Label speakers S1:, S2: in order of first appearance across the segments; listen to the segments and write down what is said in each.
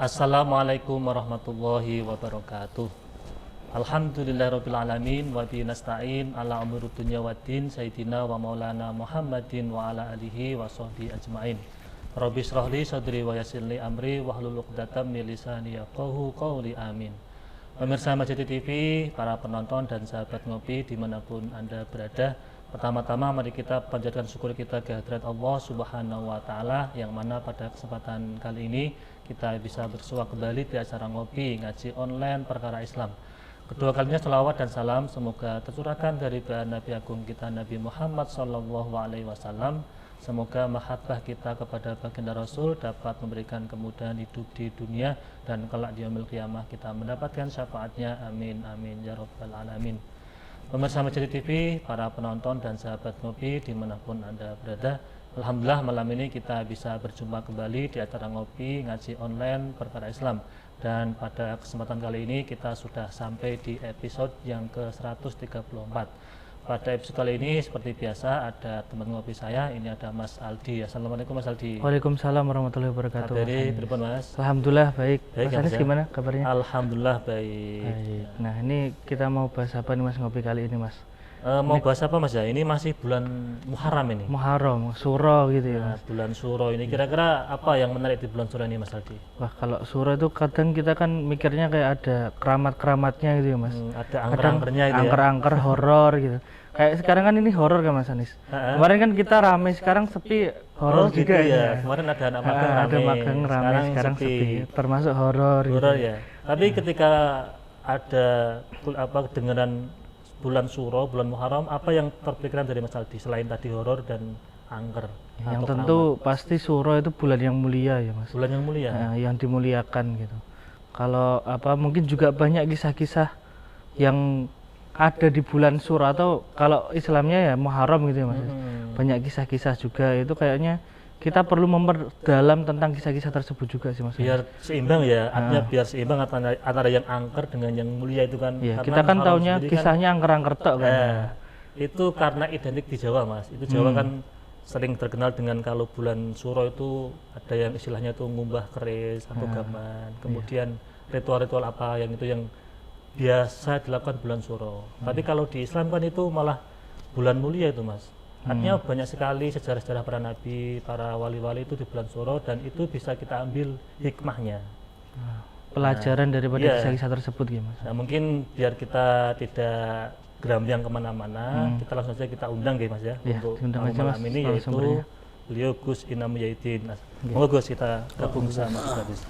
S1: Assalamualaikum warahmatullahi wabarakatuh. Alhamdulillahirabbil alamin wa bihi nasta'in ala umuri dunya waddin sayyidina wa maulana Muhammadin wa ala alihi wa sahbihi ajmain. Rabbi shrah li sadri wa yassir li amri wahlul 'uqdatam min lisani yafqahu qawli amin. Pemirsa Majid TV, para penonton dan sahabat ngopi dimanapun Anda berada, pertama-tama mari kita panjatkan syukur kita kehadirat Allah Subhanahu wa Ta'ala, yang mana pada kesempatan kali ini kita bisa bersua kembali di acara ngopi ngaji online perkara Islam. Kedua kalinya selawat dan salam semoga tercurahkan dari Nabi Agung kita Nabi Muhammad SAW. Semoga mahabbah kita kepada baginda Rasul dapat memberikan kemudahan hidup di dunia dan kelak di yaumil qiyamah kita mendapatkan syafaatnya, amin amin ya rabbal alamin. Pemirsa Majid TV, para penonton dan sahabat ngopi dimanapun Anda berada, alhamdulillah malam ini kita bisa berjumpa kembali di acara ngopi ngaji online perkara Islam. Dan pada kesempatan kali ini kita sudah sampai di episode yang ke-134. Pada episode kali ini seperti biasa ada teman ngopi saya, ini ada Mas Aldi. Assalamualaikum Mas Aldi.
S2: Waalaikumsalam warahmatullahi wabarakatuh.
S1: Kabari pripun Mas?
S2: Alhamdulillah baik.
S1: Baik,
S2: Mas Anis
S1: ya?
S2: gimana kabarnya?
S1: Alhamdulillah baik.
S2: Baik. Nah ini kita mau bahas apa nih Mas ngopi kali ini Mas?
S1: Mau bahas apa Mas ya? Ini masih bulan Muharram ini.
S2: Muharram, Suro gitu ya
S1: Nah,
S2: Mas.
S1: bulan Suro ini kira-kira apa yang menarik di bulan Suro ini Mas Aldi?
S2: Wah kalau Suro itu kadang kita kan mikirnya kayak ada keramat-keramatnya gitu ya Mas.
S1: Ada angker-angkernya itu ya.
S2: Angker-angker horor gitu. Kayak sekarang kan ini horor kan Mas Anis. Kemarin kan kita rame, sekarang sepi horor
S1: gitu
S2: juga
S1: ya. Kemarin ada anak magang rame.
S2: Ada magang rame, sekarang sepi. Termasuk horor gitu.
S1: Horor ya. Tapi ketika ada kedengaran bulan Suro, bulan Muharram, apa yang terpikirkan dari Mas Aldi selain tadi horor dan angker?
S2: Yang
S1: atau
S2: tentu pasti Suro itu bulan yang mulia ya Mas.
S1: bulan yang mulia.
S2: Yang dimuliakan gitu. Kalau mungkin juga banyak kisah-kisah yang ada di bulan Suro, atau kalau Islamnya ya Muharram gitu ya Mas. Banyak kisah-kisah juga, itu kayaknya kita perlu memperdalam tentang kisah-kisah tersebut juga sih Mas.
S1: Biar seimbang ya, artinya biar seimbang antara yang angker dengan yang mulia itu kan.
S2: Ya,
S1: Karena
S2: kita kan
S1: Muharram
S2: taunya
S1: sendiri
S2: kisahnya angker-angker tok kan.
S1: Itu karena identik di Jawa Mas. Itu Jawa kan sering terkenal dengan kalau bulan Suro itu ada yang istilahnya itu ngumbah keris atau gaman. Kemudian ritual-ritual apa yang itu yang biasa dilakukan bulan Suro. Tapi kalau di Islam kan itu malah bulan mulia itu Mas. Artinya banyak sekali sejarah-sejarah para nabi, para wali-wali itu di bulan Suro, dan itu bisa kita ambil hikmahnya.
S2: Pelajaran daripada
S1: iya.
S2: kisah-kisah tersebut gitu Mas.
S1: Nah mungkin biar kita tidak gerambiang kemana-mana, kita langsung saja kita undang ya Mas ya,
S2: Iya,
S1: untuk
S2: diundang aja,
S1: malam
S2: Mas,
S1: ini, yaitu
S2: narasumbernya.
S1: beliau Gus Inam Mujahidin. Moga Gus kita gabung bersama Gus.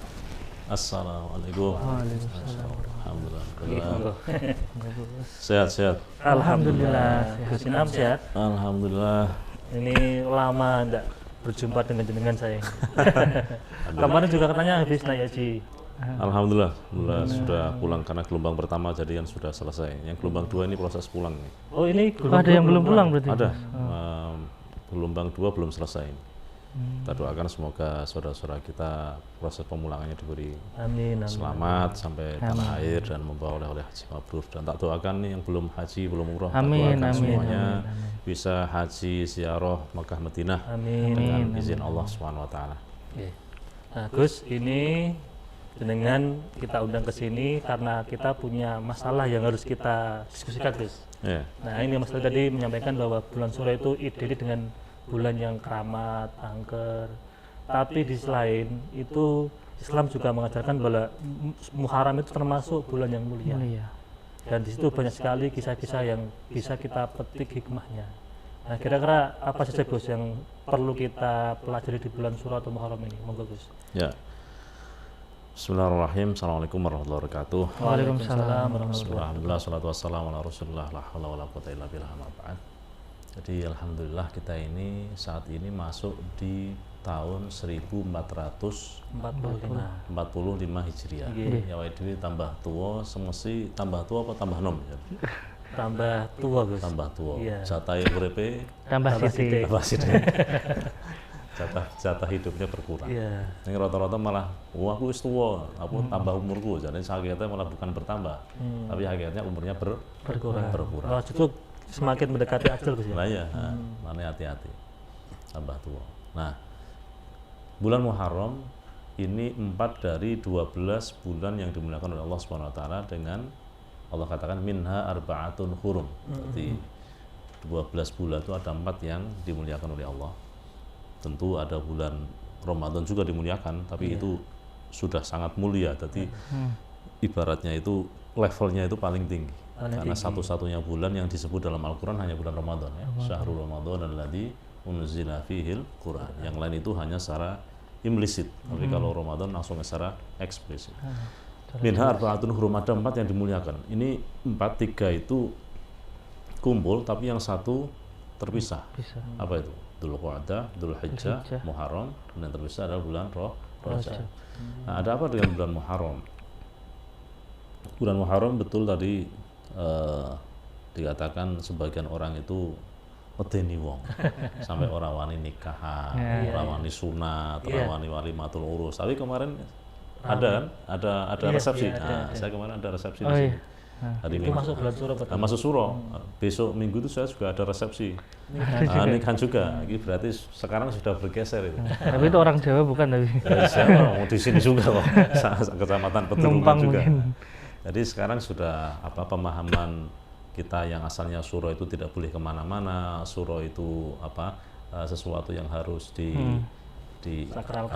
S3: Assalamualaikum.
S2: Waalaikumsalam.
S3: Alhamdulillah. Sehat-sehat.
S1: Alhamdulillah. Gus Inam sehat.
S3: Alhamdulillah.
S1: Ini lama enggak berjumpa dengan jenengan saya. Kemarin juga katanya habis naik haji.
S3: Alhamdulillah. Sudah pulang karena gelombang pertama jadi yang sudah selesai. Yang gelombang 2 ini proses pulang.
S1: Oh ini
S2: Ada yang belum pulang berarti?
S3: Ada. Gelombang 2 belum selesai. Kita doakan semoga saudara-saudara kita proses pemulangannya diberi
S1: Amin, amin.
S3: selamat sampai tanah air dan membawa oleh haji mabrur. Dan tak doakan nih yang belum haji, belum umroh,
S2: Amin,
S3: tak doakan
S2: amin,
S3: semuanya bisa haji ziarah Makkah Madinah dengan izin Allah Subhanahu wa taala.
S1: Oke. Nah, Gus, ini dengan kita undang ke sini karena kita punya masalah yang harus kita diskusikan, Gus.
S3: Ya.
S1: Nah, ini Mas tadi menyampaikan bahwa bulan Suro itu identik dengan bulan yang keramat, angker. Tapi di sisi lain itu Islam juga mengajarkan bahwa Muharram itu termasuk bulan yang mulia. Dan di situ banyak sekali kisah-kisah yang bisa kita petik hikmahnya. Nah, kira-kira apa saja Gus yang perlu kita pelajari di bulan Suro atau Muharram ini? Monggo Gus.
S3: Ya. Bismillahirrahmanirrahim. Assalamualaikum warahmatullahi wabarakatuh.
S2: Waalaikumsalam.
S3: Alhamdulillah, salatu wassalamu ala rasulillah, la haula wala quwata illa billah, amma ba'd. Jadi alhamdulillah kita ini saat ini masuk di tahun 1445 Hijriah. Ya wae tambah tua, semesti tambah tua apa tambah nom ya?
S1: Tambah tua Gus.
S3: Tambah tua.
S1: Iya.
S3: Jatah uripe
S2: Tambah sithik.
S3: tambah sithik. Jatah hidupnya berkurang.
S1: Iya.
S3: Ini rata-rata malah, wah aku wis tua, aku tambah umurku. Jadi hakikatnya malah bukan bertambah, tapi hakikatnya umurnya berkurang.
S1: Oh, justru semakin mendekati ajal Gus ya.
S3: Nah ya, makanya hati-hati, tambah tua. Nah, bulan Muharram ini 4 dari 12 bulan yang dimuliakan oleh Allah Subhanahu wa taala, dengan Allah katakan minha arba'atun hurum. Berarti 12 bulan itu ada 4 yang dimuliakan oleh Allah. Tentu ada bulan Ramadan juga dimuliakan, tapi itu sudah sangat mulia. Jadi ibaratnya itu levelnya itu paling tinggi. Karena satu-satunya bulan yang disebut dalam Al-Quran hanya bulan Ramadan ya. Syahrul Ramadan alladzi unzila fihil Quran. Yang lain itu hanya secara implisit. Tapi kalau Ramadan langsung secara eksplisit. Minha arba'atun hurum, ada 4 yang dimuliakan. Ini 4, 3 itu kumpul, tapi yang satu terpisah. Apa itu? Dzulqa'dah, Dzulhijjah, Muharram, dan yang terpisah adalah bulan Rajab. Nah, ada apa dengan bulan Muharram? Bulan Muharram betul tadi dikatakan sebagian orang itu medeni wong sampai orang wani nikahan, orang wani sunat, orang wani walimatul urus. Tapi kemarin ada resepsi. Saya kemarin ada resepsi di sini. Hari
S1: Itu masuk bulan Suro betul.
S3: Masuk Suro. Besok Minggu itu saya juga ada resepsi. Nikahan juga. Ini berarti sekarang sudah bergeser itu.
S2: Tapi itu orang Jawa bukan tapi.
S3: Saya mau di sini juga kok. Kecamatan Petirungan juga.
S2: Mungkin.
S3: Jadi sekarang sudah pemahaman kita yang asalnya Suro itu tidak boleh kemana-mana, Suro itu sesuatu yang harus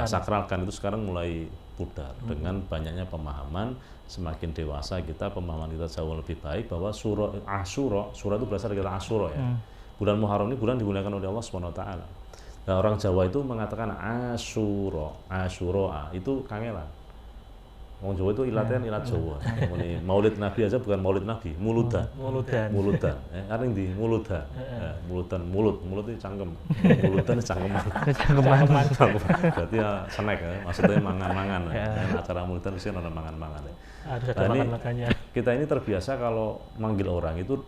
S3: sakralkan itu sekarang mulai pudar dengan banyaknya pemahaman. Semakin dewasa kita, pemahaman kita jauh lebih baik bahwa Suro itu berasal dari kata Asyura ya. Bulan Muharram ini bulan dimuliakan oleh Allah Subhanahu wa taala. Nah, orang Jawa itu mengatakan Asyura itu kangelan. Wong Jawa itu ilatnya ilat Jawa. Maulid Nabi aja bukan Maulid Nabi, muludan. Areng di muludan. Mulut itu cangkem. Muludan cangkeman. Berarti ya snack ya, maksudnya mangan-mangan. Acara muludan sih ada mangan-mangan ya.
S1: Ada makan-makannya.
S3: Kita ini terbiasa kalau manggil orang itu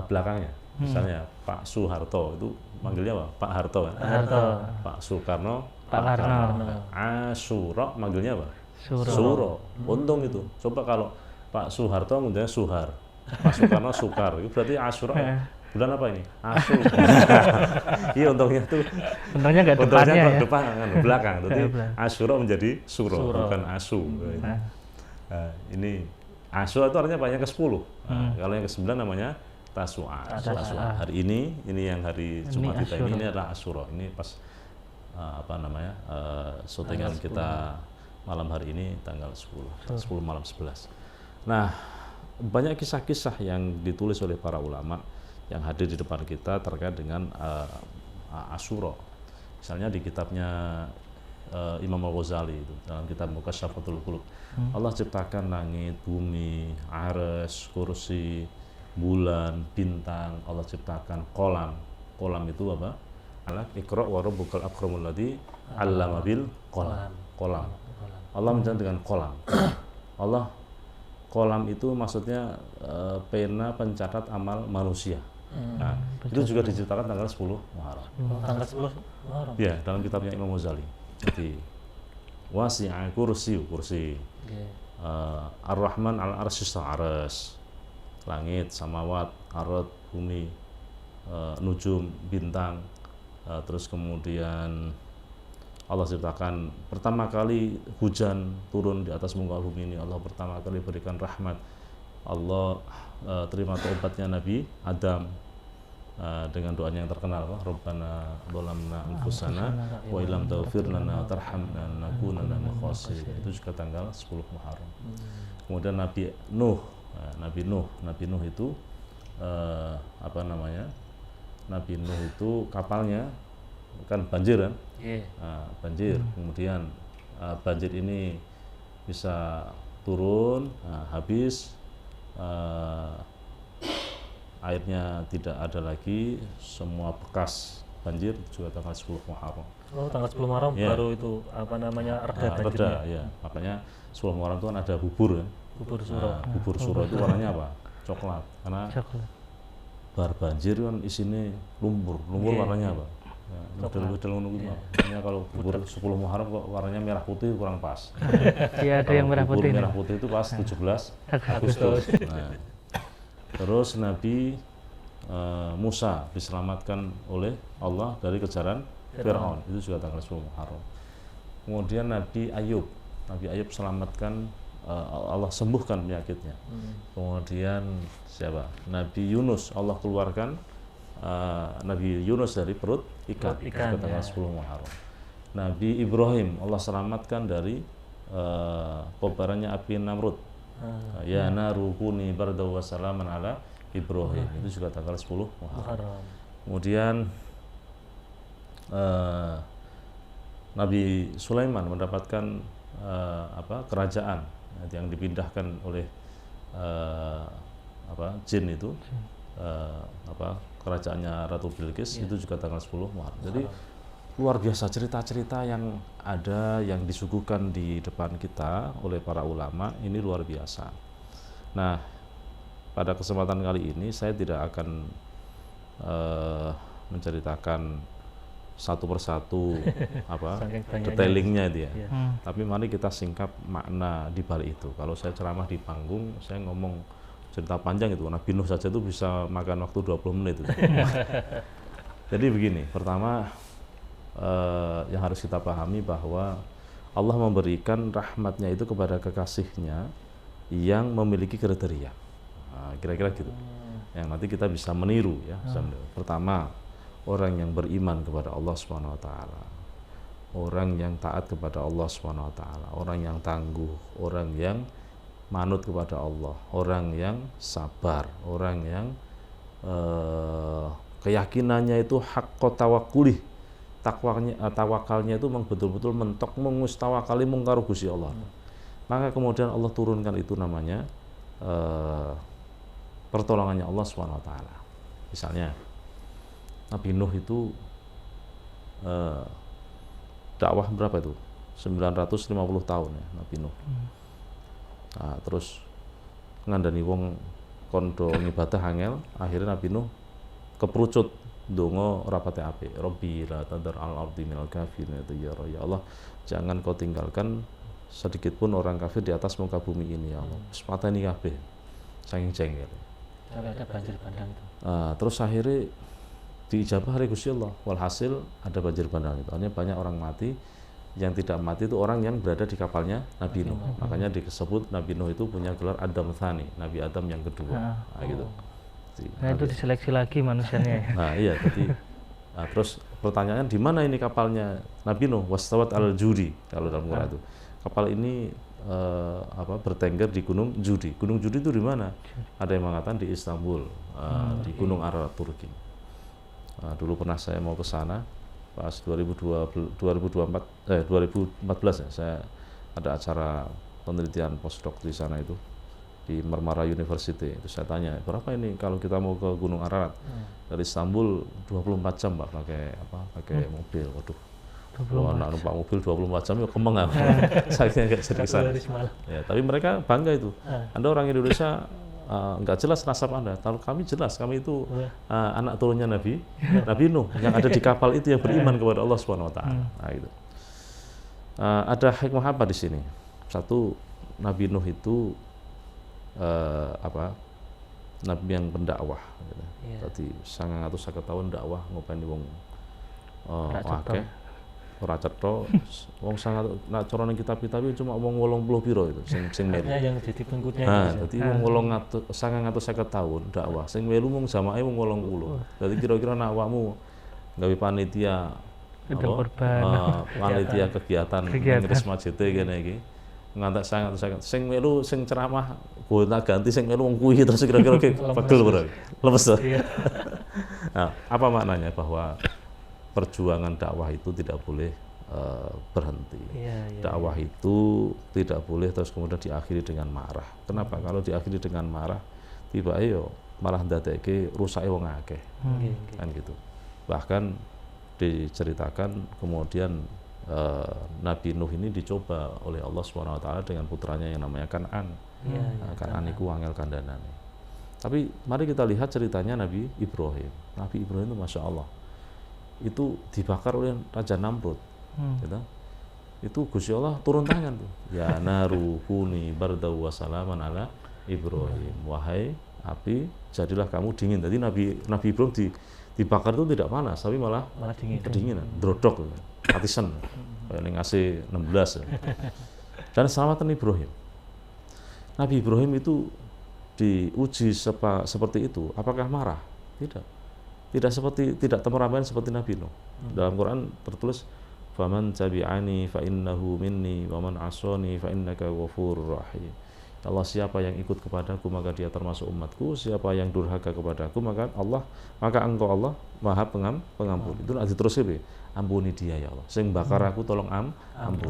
S3: belakangnya. Misalnya Pak Soeharto itu manggilnya apa? Pak Harto kan? Pak Soekarno,
S2: Pak Karno.
S3: Asyura manggilnya apa?
S2: Suro.
S3: Untung itu. Coba kalau Pak Soeharto ngundangnya Suhar, Pak Soekarno Sukar. Itu berarti Asyura. Bulan apa ini? Asu. Iya, untungnya tuh.
S2: Untungnya nggak depannya ya.
S3: Depan kan belakang. Jadi Asyura menjadi Suro, bukan Asu. Nah, ini Asyura itu artinya banyak ke-10. Kalau yang ke-9 namanya Tasu'a. Hari ini yang hari Jumat kita ini adalah Asyura. Ini pas syutingan kita malam hari ini tanggal 10 malam 11. Nah, banyak kisah-kisah yang ditulis oleh para ulama yang hadir di depan kita terkait dengan Asyura. Misalnya di kitabnya Imam Al-Ghazali itu, dalam kitab Mukasyafatul Qulub. Allah ciptakan langit, bumi, arsy, kursi, bulan, bintang. Allah ciptakan kolam. Kolam itu apa? Iqra wa rabbukal akramul ladzi 'allama bil qalam. Kolam. Allah menjelaskan dengan kolam. Allah kolam itu maksudnya pena pencatat amal manusia. Nah, itu juga diciptakan tanggal 10 Muharram.
S1: Tanggal 10 Muharram.
S3: Ya, dalam kitabnya Imam Ghazali. Jadi wasi'a kursi. Ar-Rahman al-Arsy arsy. Langit, samawat, ardh, bumi, nujum, bintang. Terus kemudian Allah ciptakan pertama kali hujan turun di atas muka bumi ini. Allah pertama kali berikan rahmat. Allah terima taubatnya Nabi Adam dengan doanya yang terkenal, Rabbana dzalamna anfusana wa illam taghfir lana tarhamna lanakunanna minal khasirin. Itu juga tanggal 10 Muharram. Kemudian Nabi Nuh itu Nabi Nuh itu kapalnya kan banjir kan? Banjir. Kemudian banjir ini bisa turun, habis airnya tidak ada lagi, semua bekas banjir juga tanggal 10 Muharram.
S1: Oh, tanggal 10 Muharram baru itu reda banjirnya.
S3: Ya. Makanya 10 Muharram itu kan ada bubur kan?
S1: Bubur Suro.
S3: Bubur Suro itu warnanya apa? Coklat. Karena bar banjir kan isinya lumpur warnanya apa? Model-model ngono. Makanya kalau bubur 10 Muharram kok warnanya merah putih kurang pas.
S2: Iya, ada yang merah putih.
S3: Merah putih itu pas 17 Agustus. Nah, terus Nabi Musa diselamatkan oleh Allah dari kejaran Fir'aun. Itu juga tanggal 10 Muharram. Kemudian Nabi Ayub selamatkan, Allah sembuhkan penyakitnya. Kemudian siapa? Nabi Yunus, Allah keluarkan Nabi Yunus dari perut ikan pada tanggal 10 Muharram. Nabi Ibrahim, Allah selamatkan dari kobarannya api Namrud. Ya naru kuni bardaw wa salaman ala Ibrahim, itu juga tanggal 10 Muharram. Kemudian Nabi Sulaiman mendapatkan kerajaan yang dipindahkan oleh jin itu, kerajaannya Ratu Bilqis, itu juga tanggal 10 Muharram. Jadi luar biasa cerita-cerita yang ada, yang disuguhkan di depan kita oleh para ulama, ini luar biasa. Nah, pada kesempatan kali ini saya tidak akan menceritakan satu persatu detailingnya itu ya. Tapi mari kita singkap makna di balik itu. Kalau saya ceramah di panggung, saya ngomong cerita panjang itu, Nabi Nuh saja itu bisa makan waktu 20 menit itu. Jadi begini, pertama yang harus kita pahami bahwa Allah memberikan rahmatnya itu kepada kekasihnya yang memiliki kriteria. Kira-kira gitu. Yang nanti kita bisa meniru ya. Pertama, orang yang beriman kepada Allah Subhanahu wa taala. Orang yang taat kepada Allah Subhanahu wa taala, orang yang tangguh, orang yang manut kepada Allah, orang yang sabar, orang yang keyakinannya itu haqqa tawakkuli. Tawakalnya itu memang betul-betul mentok mengustawakali mungkar Gusti Allah. Maka kemudian Allah turunkan itu namanya pertolongannya Allah Subhanahu wa taala. Misalnya Nabi Nuh itu dakwah berapa itu? 950 tahun ya Nabi Nuh. Nah, terus ngandani wong kondo ngibadah angel, akhirnya Nabi Nuh keperucut dongo rapate ape. Rabbi la tadar al-ardi minal kafirin, itu ya Allah, jangan kau tinggalkan sedikit pun orang kafir di atas muka bumi ini ya Allah. Sepatah ini kabeh. Saking jengkel.
S1: Sampai ada banjir bandang itu.
S3: Terus akhirnya diijabah oleh Gusti Allah. Walhasil ada banjir bandang itu. Artinya banyak orang mati. Yang tidak mati itu orang yang berada di kapalnya Nabi Nuh. Makanya disebut Nabi Nuh itu punya gelar Adam Tsani, Nabi Adam yang kedua. Gitu.
S2: Nah, itu diseleksi lagi manusianya.
S3: Nah iya, jadi terus pertanyaannya di mana ini kapalnya Nabi Nuh? Wastawat al-Judi, kalau dalam Quran itu. Kapal ini bertengger di Gunung Judi. Gunung Judi itu di mana? Ada yang mengatakan di Istanbul, di Gunung Ararat Turki. Dulu pernah saya mau ke sana pas 2014 ya, saya ada acara penelitian postdoc di sana itu di Marmara University. Itu saya tanya, berapa ini kalau kita mau ke Gunung Ararat dari Istanbul 24 jam Pak pakai mobil. Waduh, kalau anak numpak mobil 24 jam ya kemeng apa? Saya nggak jadi kesana. Ya, tapi mereka bangga itu. Anda orang Indonesia nggak jelas nasab Anda. Kalau kami jelas, kami itu anak turunnya Nabi Nuh yang ada di kapal itu yang beriman kepada Allah Subhanahu wa taala. Nah, gitu. Ada hikmah apa di sini? Satu, Nabi Nuh itu Nabi yang pendakwah gitu. Tadi 950 tahun dakwah ngopeni wong akeh ora cetha wong sangat nak cara ning kitab-kitab cuma wong 80 piro itu sing melu.
S1: Yang jadi pengikutnya.
S3: Dadi wong 950 tahun dakwah sing melu mung jamaah wong 80. Dadi kira-kira nak awakmu gawe panitia panitia kegiatan ngres masjid kene iki ngantek sangat sing melu sing ceramah gonta ganti sing melu wong kuwi terus kira-kira pegel bro. Lemes. Nah, apa maknanya bahwa perjuangan dakwah itu tidak boleh berhenti. Dakwah itu tidak boleh terus kemudian diakhiri dengan marah. Kenapa? Kalau diakhiri dengan marah, tiba yo malah ndadekke rusake wong akeh. Kan gitu. Bahkan diceritakan kemudian Nabi Nuh ini dicoba oleh Allah Subhanahu wa taala dengan putranya yang namanya Kan'an. Kan'an iku angel kandhanane. Tapi mari kita lihat ceritanya Nabi Ibrahim. Nabi Ibrahim itu Masya Allah itu dibakar oleh Raja Namrud. Gitu. Itu Gusti Allah turun tangan tuh. Ya naru kuni bardaw wa salaman ala Ibrahim. Wahai api, jadilah kamu dingin. Jadi Nabi Ibrahim dibakar itu tidak panas, tapi malah kedinginan, drodok, atisan. kayak ning AC 16 ya. Dan selamatan Ibrahim. Nabi Ibrahim itu diuji seperti itu, apakah marah? Tidak temperamental seperti Nabi Nuh. Dalam Quran tertulis faman tabi'ani fa innahu minni wa man 'asani fa innaka ghafurur rahim. Allah, siapa yang ikut kepadaku maka dia termasuk umatku, siapa yang durhaka kepadaku maka engkau Allah Maha Pengampun. Itu nanti terus ya, ampuni dia ya Allah. Sing bakar aku tolong ampuni.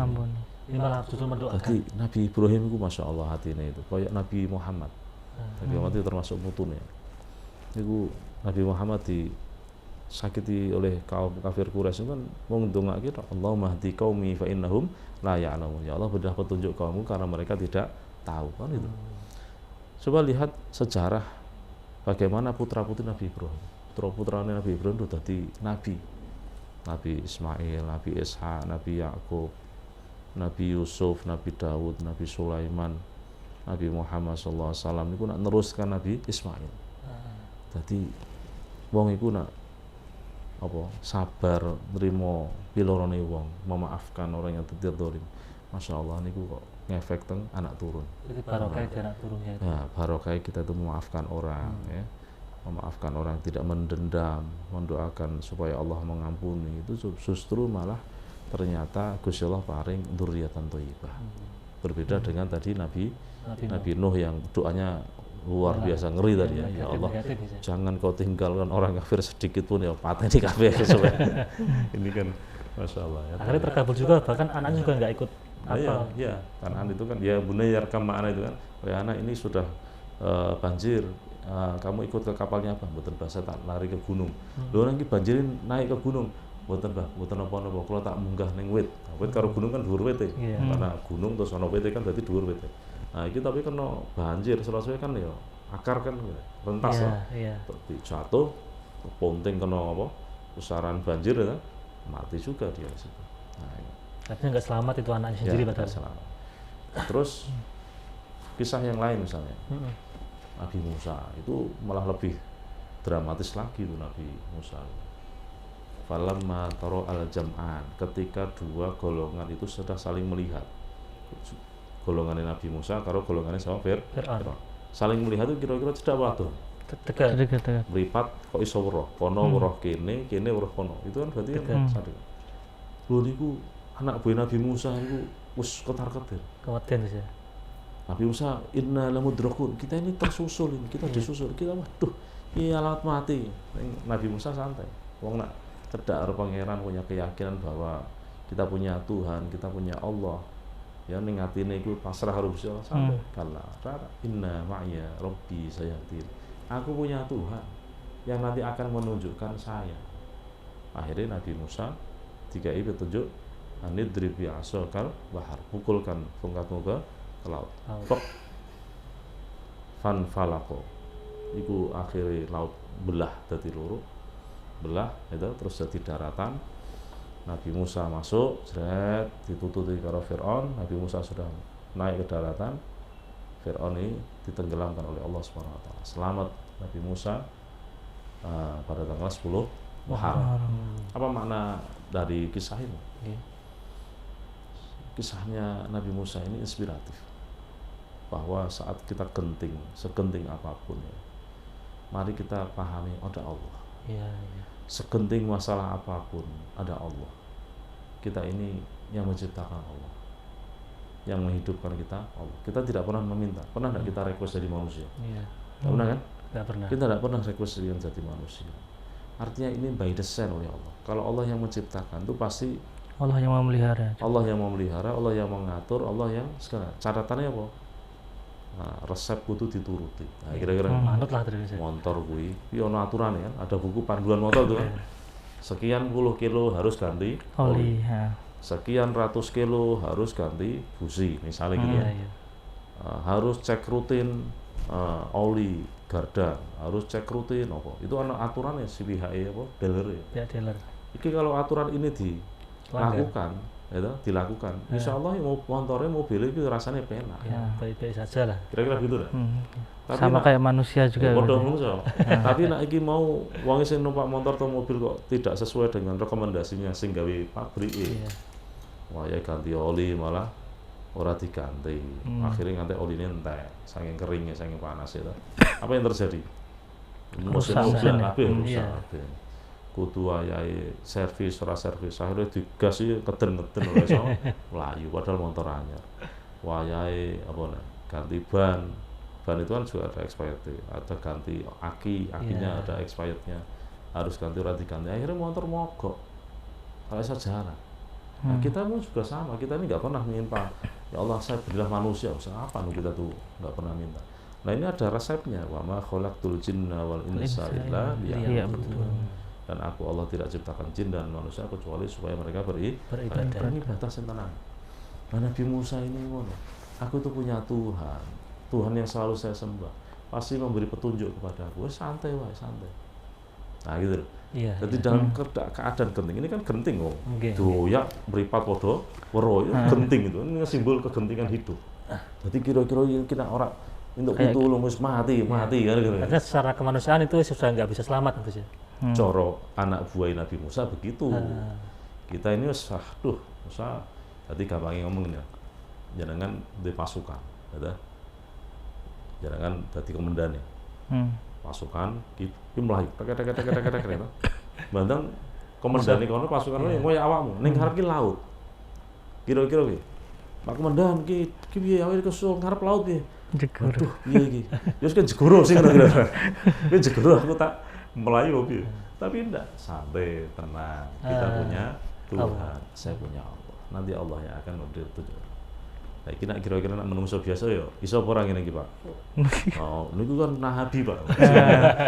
S1: Ini malah justru mendoakan.
S3: Jadi Nabi Ibrahim itu masya Allah hatinya itu kayak Nabi Muhammad. Nabi Muhammad itu termasuk mutunya. Itu Nabi Muhammad disakiti oleh kaum kafir Quraisy kan mau ndongake Allahumma hdi qaumi fa innahum la ya'lamun. Ya Allah, berilah petunjuk kaumku karena mereka tidak tahu kan itu. Coba lihat sejarah bagaimana putra-putri Nabi Ibrahim. Putra-putranya Nabi Ibrahim itu jadi nabi. Nabi Ismail, Nabi Ishak, Nabi Yakub, Nabi Yusuf, Nabi Daud, Nabi Sulaiman, Nabi Muhammad sallallahu alaihi wasallam niku nak neruskan Nabi Ismail. Jadi wong iku nak sabar nrimo pilorone wong, memaafkan orang yang terdolim. Masya Allah niku kok ngefek teng anak turun.
S1: Jadi barokah anak turun ya.
S3: Ya, barokah kita itu memaafkan orang ya. Memaafkan orang, tidak mendendam, mendoakan supaya Allah mengampuni. Itu justru malah ternyata Gusti Allah paring dzurriatan thayyibah. Berbeda dengan tadi Nabi Nuh yang doanya luar biasa ngeri tadi ya. Ya Allah, jangan kau tinggalkan orang kafir sedikit pun ya, pateni kafir supaya. Ini kan Masya Allah ya.
S1: Akhirnya terkabul juga, bahkan anaknya juga nggak ikut
S3: Iya, karena itu kan ya bunayar kama itu kan, ya anak ini sudah banjir, kamu ikut ke kapalnya apa? Mboten bahasa tak lari ke gunung. Lho orang iki banjirin naik ke gunung. Mboten Mbah, mboten napa-napa, kula tak munggah ning wit. Wit karo gunung kan dhuwur wite. Karena gunung terus ana wite kan dadi dhuwur wite. Nah, iki tapi kena banjir selesai kan ya akar kan rentas lah. Jatuh, ponting kena apa? Pusaran banjir ya, mati juga dia di situ. Nah,
S1: tapi nggak selamat itu anaknya sendiri padahal.
S3: Selamat. Terus kisah yang lain misalnya Nabi Musa itu malah lebih dramatis lagi itu Nabi Musa. Falamma taro al-jam'an, ketika dua golongan itu sudah saling melihat, golongannya Nabi Musa karo golongannya sama Fir'aun. Saling melihat itu kira-kira cedak waduh.
S1: Dekat.
S3: Meripat kok iso weruh, kono weruh kene weruh kono. Itu kan berarti kan sadar. Lho niku anak buah Nabi Musa itu wis ketar-ketir.
S1: Keweden ya.
S3: Nabi Musa, inna lamudrakun, kita ini tersusul ini, kita disusul, kita waduh, ini alamat mati. Nabi Musa santai. Wong nak cedak karo pangeran, punya keyakinan bahwa kita punya Tuhan, kita punya Allah. Ya ning atine iku pasrah karo Gusti Allah santai. Kala, rara, inna ma'ya rabbi sayahdin. Aku punya Tuhan yang nanti akan menunjukkan saya. Akhirnya Nabi Musa dikai petunjuk anidrib bi asakal bahar, pukulkan tongkatmu ke laut. Fan falako. Iku akhirnya laut belah dadi loro. Belah itu terus jadi daratan. Nabi Musa masuk, jret ditututi karo Fir'aun. Nabi Musa sudah naik ke daratan. Fir'aun ini ditenggelamkan oleh Allah SWT. Selamat Nabi Musa pada tanggal 10 Muharram. Apa makna dari kisah ini? Kisahnya Nabi Musa ini inspiratif, bahwa saat kita genting, segenting apapun ya, mari kita pahami ada Allah. Segenting masalah apapun ada Allah. Kita ini yang menciptakan Allah, yang menghidupkan kita Allah. Kita tidak pernah meminta. Pernah tidak kita request dari manusia? Tidak pernah kan?
S1: Tidak pernah.
S3: Kita tidak pernah request yang jadi manusia. Artinya ini by design oleh Allah. Kalau Allah yang menciptakan itu pasti
S2: Allah yang memelihara.
S3: Allah yang memelihara, Allah yang mengatur, Allah yang segala. Catatannya apa? Nah, resep kudu dituruti. Nah, kira-kira
S1: manut lah terus.
S3: Motor kuwi, iki ana aturane kan, ada buku panduan motor tuh kan. Sekian puluh kilo harus ganti oli. Sekian ratus kilo harus ganti busi, misalnya gitu. Harus cek rutin oli garda, harus cek rutin apa. Itu ana aturannya CBHE apa? Dealer ya.
S1: Dealer.
S3: Iki kalau aturan ini dilakukan, dilakukan. Insya Allah motornya mobilnya itu rasanya penak.
S1: Ya, baik-baik saja lah.
S3: Kira-kira gitu lah.
S2: Tapi sama kayak manusia juga.
S3: Tapi nak iki mau wong sing numpak motor atau mobil kok tidak sesuai dengan rekomendasinya sing gawe pabrik. wayahe ganti oli malah ora diganti. Akhirnya nganti oline entek, saking keringnya, saking panas itu. Apa yang terjadi? Mesin rusak kabeh, rusak kabeh. Kudu wayahe servis ora servis, akhirnya digas iki keden-keden ora iso mlayu padahal motor anyar. Wayahe apa nek ganti ban itu kan juga ada expired, ada ganti akinya ada expirednya, harus ganti ora diganti, akhirnya motor mogok kalau iso jalan. Nah, kita pun juga sama, kita ini nggak pernah minta ya Allah saya berilah manusia, usaha apa kita tuh nggak pernah minta. Nah ini ada resepnya, wa ma khalaqtul jinna wal insa illa liya'budun. Dan aku Allah tidak ciptakan jin dan manusia kecuali supaya mereka beribadah. Ini batas yang tenang. Nah, Nabi Musa ini ngono, aku tuh punya Tuhan yang selalu saya sembah, pasti memberi petunjuk kepada aku. Santai wae, santai. Nah gitu loh. Jadi dalam keadaan genting, ini kan genting kok. Doyak meripat podo wero itu genting itu. Ini simbol kegentingan hidup. Jadi kira-kira kita orang untuk pitulung wis mati kan gitu.
S1: Karena secara kemanusiaan itu sudah nggak bisa selamat tentu saja.
S3: Coro anak buah Nabi Musa begitu. Kita ini Musa tadi gampangnya ngomong ya. Jangan di pasukan, ya. Jangan tadi komandan ya. Pasukan ki mlayu tek itu. Bandang komandan iki kono pasukan koyo awakmu ning ngarep ki laut. Kira-kira ki. Pak Komandan ki piye awake kesuk ngarep laut piye? Aduh, piye iki? Ya wis jegoro sing kira-kira. Ki jegoro aku tak melayu piye. Tapi enggak, santai, tenang. Kita punya Tuhan, saya punya Allah. Nanti Allah yang akan memberi petunjuk. Nah, iki nek kira-kira nek menungso biasa ya iso apa ora ngene iki, Pak? Oh, niku kan nabi, Pak.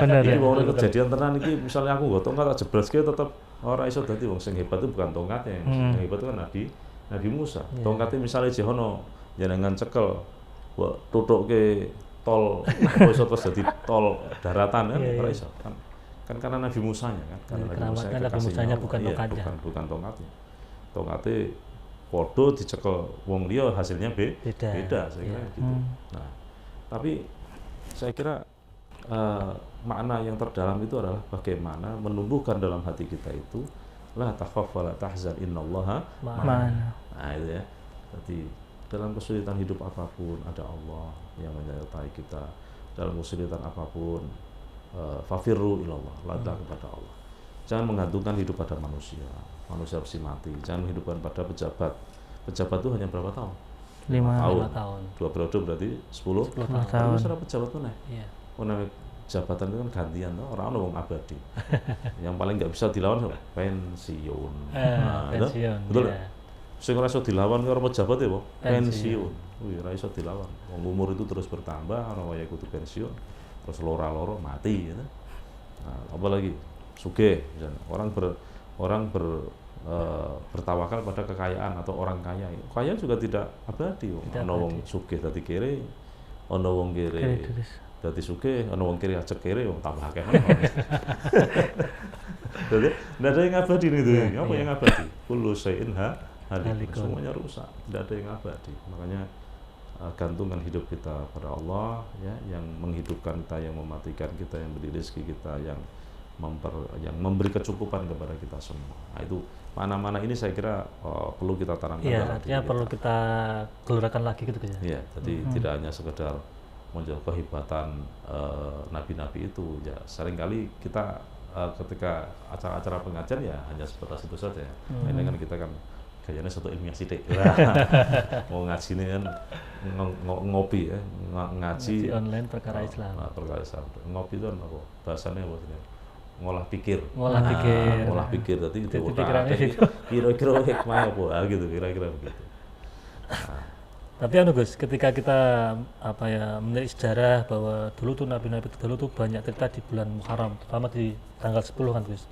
S2: Bener.
S3: Iki wong kejadian tenan iki misalnya aku nggo tongkat tak jebraske tetep ora iso dadi wong sing hebat itu bukan tongkatnya. Yang hebat itu kan Nabi Musa. Tongkatnya misalnya jehono jenengan cekel tutukke tol iso terus dadi tol daratan kan ora iso. Kan karena Nabi Musanya kan, karena
S1: Nabi Musanya bukan tongkatnya.
S3: Bukan tongkatnya. Tongkatnya podo dicekel wong liya hasilnya beda saya kira gitu. Nah, tapi saya kira makna yang terdalam itu adalah bagaimana menumbuhkan dalam hati kita itu la takhaf wa la tahzan innallaha ma'ana. Nah, itu ya. Jadi dalam kesulitan hidup apapun ada Allah yang menyertai kita. Dalam kesulitan apapun fafirru ilallah, lada kepada Allah. Jangan menggantungkan hidup pada manusia pasti mati. Jangan menghidupkan pada pejabat itu hanya berapa tahun?
S2: 5
S1: tahun.
S3: 2 periode berarti 10 tahun. Tapi secara pejabat tuh jabatan itu kan gantian tuh, orang wong abadi. Yang paling nggak bisa dilawan siapa? Pensiun.
S1: Pensiun.
S3: Betul. Sing ora iso dilawan karo pejabat ya, pensiun. Wih, ora iso dilawan. Wong umur itu terus bertambah, ora wayahe kudu pensiun. Terus loro mati gitu. Nah, apalagi sugih misalnya orang bertawakal pada kekayaan atau orang kaya. Kaya juga tidak abadi. Ana wong sugih dadi kere, ana wong kere dadi sugih, ana wong kere ajek kere wong tambah akeh. Jadi tidak ada yang abadi itu. Apa yang abadi? Kullu syai'in halikun. Semuanya rusak, tidak ada yang abadi. Makanya gantungkan hidup kita pada Allah ya, yang menghidupkan kita, yang mematikan kita, yang beri rezeki kita, yang memberi kecukupan kepada kita semua. Nah, itu mana-mana ini saya kira perlu kita tanamkan.
S1: Iya, artinya perlu kita gelurakan lagi gitu ya.
S3: Iya, jadi tidak hanya sekedar menjadi kehebatan nabi-nabi itu ya. Seringkali kita ketika acara-acara pengajian ya hanya sebatas itu saja. Ini kan kita kan kayaknya satu ilmiah sidik. Mau ngaji ini kan ngopi ya, ngaji
S1: online perkara Islam.
S3: Perkara Islam. Ngopi itu apa? Bahasanya apa sih? Ngolah pikir. Ngolah pikir tadi itu kira-kira hikmah apa gitu, kira-kira begitu. Nah.
S1: Tapi Gus, ketika kita melihat sejarah bahwa dulu tuh nabi-nabi dulu tuh banyak cerita di bulan Muharram, terutama di tanggal 10 kan Gus.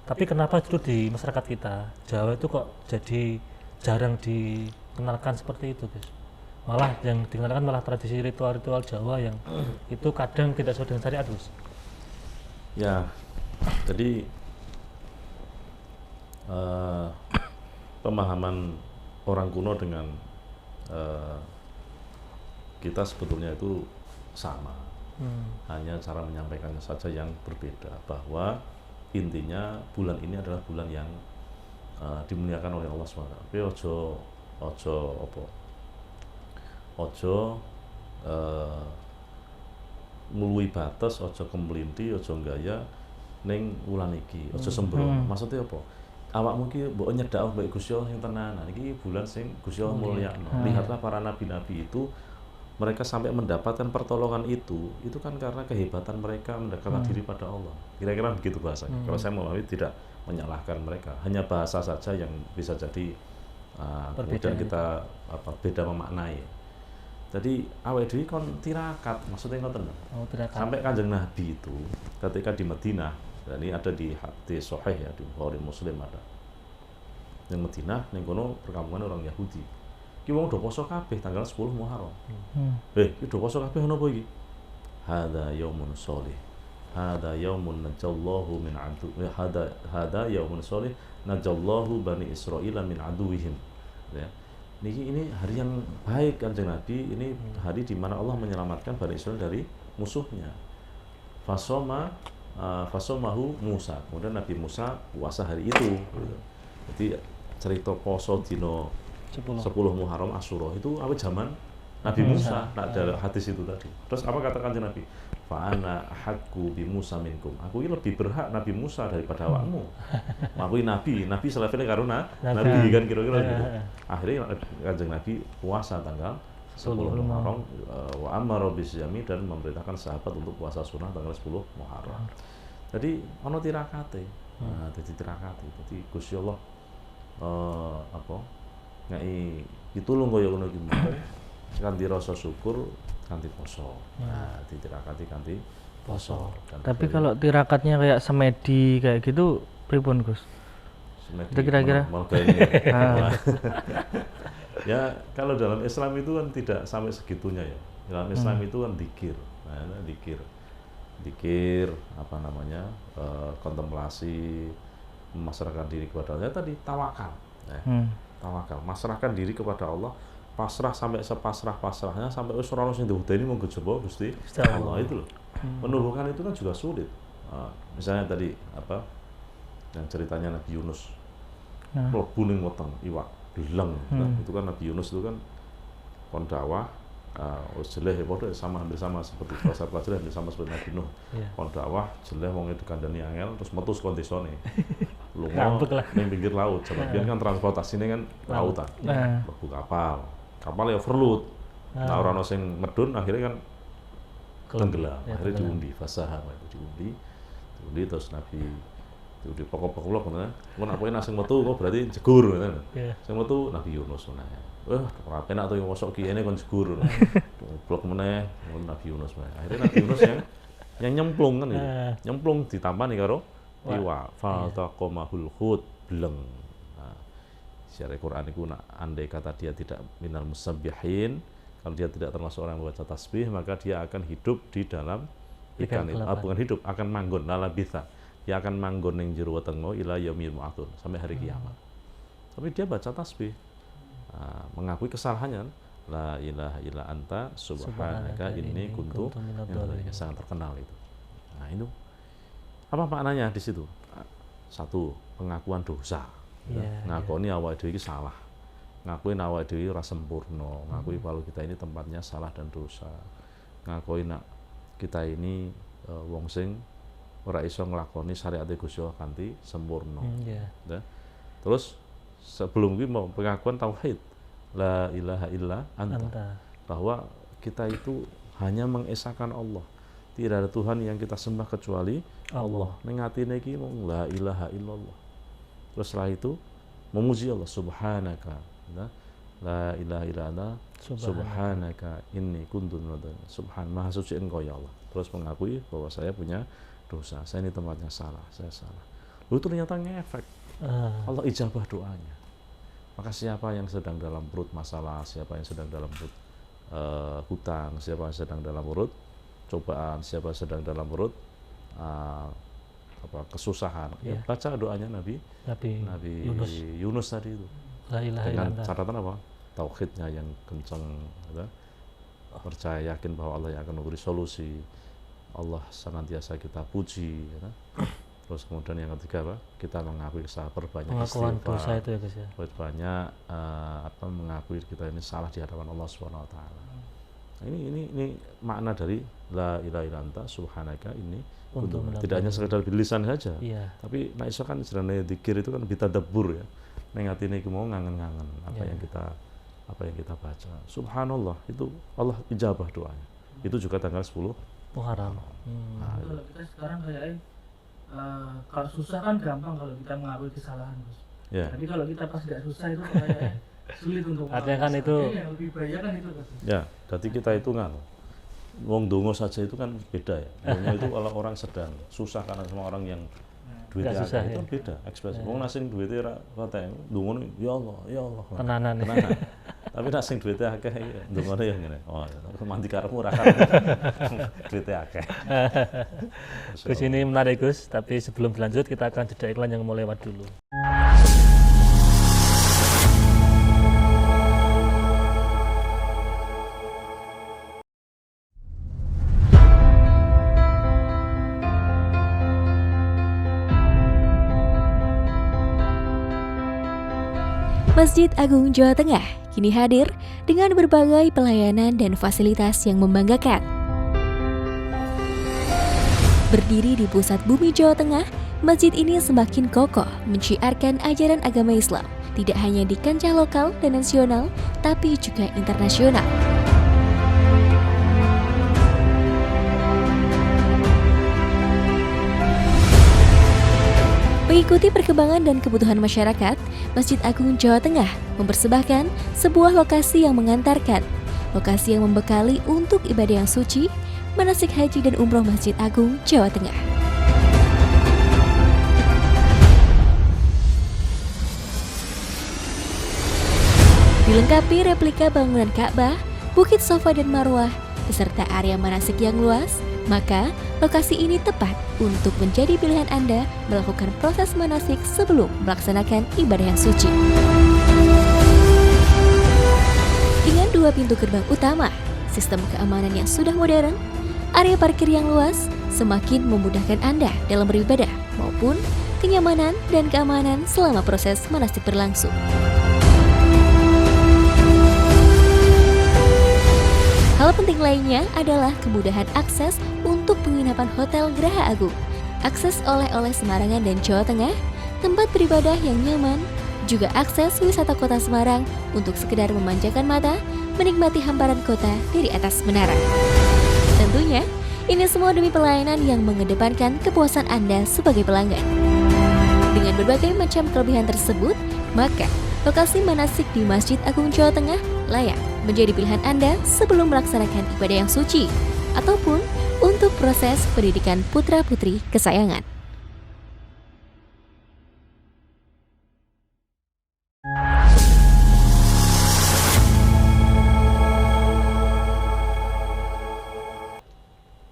S1: Tapi kenapa justru di masyarakat kita Jawa itu kok jadi jarang dikenalkan seperti itu, Gus? Malah yang dikenalkan malah tradisi ritual-ritual Jawa yang itu kadang tidak sesuai dengan syariat, Gus.
S3: Ya, jadi pemahaman orang kuno dengan kita sebetulnya itu sama, hanya cara menyampaikannya saja yang berbeda. Bahwa intinya bulan ini adalah bulan yang dimuliakan oleh Allah SWT. Tapi ojo apa? Ojo mului batas, ojo kemlinti, ojo gaya ning wulan iki, ojo sembrono. Maksudnya apa? Awakmu iki mbok nyedak mbek Gusti Allah sing tenanan. Iki bulan sing Gusti Allah mulyakno. Lihatlah para nabi-nabi itu, mereka sampai mendapatkan pertolongan itu kan karena kehebatan mereka mendekatkan diri pada Allah. Kira-kira begitu bahasanya. Kalau saya memahami tidak menyalahkan mereka, hanya bahasa saja yang bisa jadi kemudian kita beda memaknai. Jadi awake dhewe kon tirakat, maksudnya ngoten.
S1: Oh, tirakat.
S3: Sampai Kanjeng Nabi itu ketika di Madinah, dan ini ada di hadis sahih ya, di Bukhari Muslim ada. Yang Madinah ning kono perkampungan orang Yahudi. Ki wong do poso kabeh tanggal 10 Muharram. Ki do poso kabeh ono apa iki? Hadza yaumun sholih. Hadza yaumun najallahu min adu. Hadza yaumun sholih najallahu bani Israil min aduwihim. Ya. Ini hari yang baik Kanjeng Nabi, ini hari di mana Allah menyelamatkan Bani Israel dari musuhnya. Fasomahu Musa. Kemudian Nabi Musa puasa hari itu. Gitu. Jadi cerita poso dino 10 Muharram Asyura itu awal zaman Nabi Musa. Nah, ada hadis itu tadi. Terus apa kata Kanjeng Nabi? Fa'ana haqqu bi Musa minkum. Aku ini lebih berhak Nabi Musa daripada awakmu. Aku ini nabi selevelnya karo nabi kan kira-kira gitu. Akhirnya Kanjeng Nabi puasa tanggal 10 Muharram wa amara bisyami dan memerintahkan sahabat untuk puasa sunnah tanggal 10 Muharram. Jadi ono tirakate. Nah, dadi tirakate. Dadi Gusti Allah ngai pitulung kaya ngono iki. Kanthi rasa syukur kanthi poso. Nah, ditirakati kanthi poso.
S2: Tapi kalau tirakatnya kayak semedi kayak gitu pripun Gus?
S3: Semedi
S2: itu kira-kira
S3: ya kalau dalam Islam itu kan tidak sampai segitunya ya. Dalam Islam itu kan dzikir. Nah, dzikir apa namanya? Kontemplasi, memasrahkan diri kepada Allah. Ya, tadi tawakal. Tawakal, masrahkan diri kepada Allah. Pasrah sampai sepasrah-pasrahnya, sampai wis ora ono sing diudeni mung kejaba Gusti Allah itu loh. Menubuhkan itu kan juga sulit. Misalnya tadi apa yang ceritanya Nabi Yunus. Mlebu ning weteng iwak geleng. Itu kan Nabi Yunus itu kan kon dakwah jeleh ya padha hampir sama seperti proses pelajaran hampir sama seperti Nabi Nuh. Kon dakwah jeleh wong dikandani angel terus metu saka desane. Lunga ning pinggir laut. Sebab biyen kan transportasine kan lautan. Mlebu kapal ya overload. Nah, orang sing medun akhirnya kan tenggelam. Akhirnya diundi, fasaham itu diundi terus Nabi diundi pokok-pokok ngono. Mun apa sing metu kok berarti jegur ngono. Sing metu Nabi Yunus ngono. Ora penak to mosok kiyene kon jegur. Blok meneh Nabi Yunus. Akhirnya Nabi Yunus yang nyemplung kan gitu. Nyemplung ditampani karo iwak. Faltaqamahul hut bleng. Secara Quran itu andai kata dia tidak minal musabbihin, kalau dia tidak termasuk orang yang membaca tasbih, maka dia akan hidup di dalam ikan itu. Bukan hidup, akan manggon lalabitha. Dia akan manggon ning jero wetenge ila yaumil mu'adzun, sampai hari kiamat. Tapi dia baca tasbih. Mengakui kesalahannya, la ilaha illa anta subhanaka inni kuntu minadh dhalimin. Sangat terkenal itu. Nah, itu apa maknanya di situ? Satu, pengakuan dosa. Ngakoni awake dhewe iki salah. Ngakui awake dhewe ora sempurna, ngakui kalau kita ini tempatnya salah dan dosa. Ngakui kita ini wong sing ora iso nglakoni syariat Gusti Allah kanthi sempurna. Terus sebelum kuwi mau pengakuan tauhid. La ilaha illa anta. Bahwa kita itu hanya mengesahkan Allah. Tidak ada Tuhan yang kita sembah kecuali Allah. Ning atine iki mung la ilaha illallah. Terus setelah itu memuji Allah subhanaka la ilaha illa anta subhanaka inni kuntu minadh dhalimin. Subhan maha suci engkau ya Allah. Terus mengakui bahwa saya punya dosa, saya ini tempatnya salah, saya salah. Lalu ternyata ngefek. Allah ijabah doanya. Maka siapa yang sedang dalam perut masalah, siapa yang sedang dalam perut hutang, siapa yang sedang dalam perut cobaan, siapa yang sedang dalam perut kesusahan, baca doanya Nabi Yunus tadi itu. Dengan catatan apa? Tauhidnya yang kencang, percaya yakin bahwa Allah yang akan memberi solusi. Allah senantiasa kita puji, Terus kemudian yang ketiga apa? Kita mengakui kesalahan, perbanyak
S1: Pengakuan
S3: istighfar,
S1: dosa itu ya Gus ya.
S3: perbanyak mengakui kita ini salah di hadapan Allah Subhanahu wa taala. Ini makna dari la ilaha illa anta subhanaka ini tidak hanya sekedar bilisan saja.
S1: Iya.
S3: Tapi nek iso kan jenenge zikir itu kan bitadabbur ya. Ning atine iku mau ngangen-ngangen apa yang kita baca. Subhanallah, itu Allah ijabah doanya. Itu juga tanggal 10
S1: Muharram.
S3: Nah,
S2: Kalau kita sekarang kayak kalau susah kan gampang kalau kita mengakui kesalahan, Gus.
S3: ya.
S2: Tapi kalau kita pas nggak susah itu kayak sulit untuk
S1: Artinya kan itu
S2: yang lebih bahaya kan itu, Gus.
S3: Ya, jadi kita itu wong dongo saja itu kan beda ya. Dongo itu kalau orang sedang susah karena semua orang yang duitnya
S1: Nggak susah,
S3: akeh itu
S1: ya.
S3: beda ekspresi. Wong nasing duitnya ora kate dongo ya Allah.
S1: tenanan ya.
S3: Tenanan. Tapi nak sing duitnya akeh dongone ya ngene. Oh, mandi karepmu ora karepmu. Duitnya akeh.
S1: Gus ini menarik Gus, tapi sebelum berlanjut kita akan jeda iklan yang mau lewat dulu.
S4: Masjid Agung Jawa Tengah kini hadir dengan berbagai pelayanan dan fasilitas yang membanggakan. Berdiri di pusat bumi Jawa Tengah, masjid ini semakin kokoh menciarkan ajaran agama Islam, tidak hanya di kancah lokal dan nasional, tapi juga internasional. Mengikuti perkembangan dan kebutuhan masyarakat, Masjid Agung Jawa Tengah mempersembahkan sebuah lokasi yang mengantarkan, lokasi yang membekali untuk ibadah yang suci, manasik haji dan umroh Masjid Agung Jawa Tengah. Dilengkapi replika bangunan Ka'bah, Bukit Safa dan Marwah, beserta area manasik yang luas, maka lokasi ini tepat untuk menjadi pilihan Anda melakukan proses manasik sebelum melaksanakan ibadah yang suci. Dengan 2 pintu gerbang utama, sistem keamanan yang sudah modern, area parkir yang luas semakin memudahkan Anda dalam beribadah maupun kenyamanan dan keamanan selama proses manasik berlangsung. Hal penting lainnya adalah kemudahan akses untuk penginapan Hotel Geraha Agung, akses oleh-oleh Semarangan dan Jawa Tengah, tempat beribadah yang nyaman, juga akses wisata kota Semarang untuk sekedar memanjakan mata, menikmati hamparan kota dari atas menara. Tentunya, ini semua demi pelayanan yang mengedepankan kepuasan Anda sebagai pelanggan. Dengan berbagai macam kelebihan tersebut, maka lokasi manasik di Masjid Agung Jawa Tengah layak menjadi pilihan Anda sebelum melaksanakan ibadah yang suci ataupun untuk proses pendidikan putra-putri kesayangan.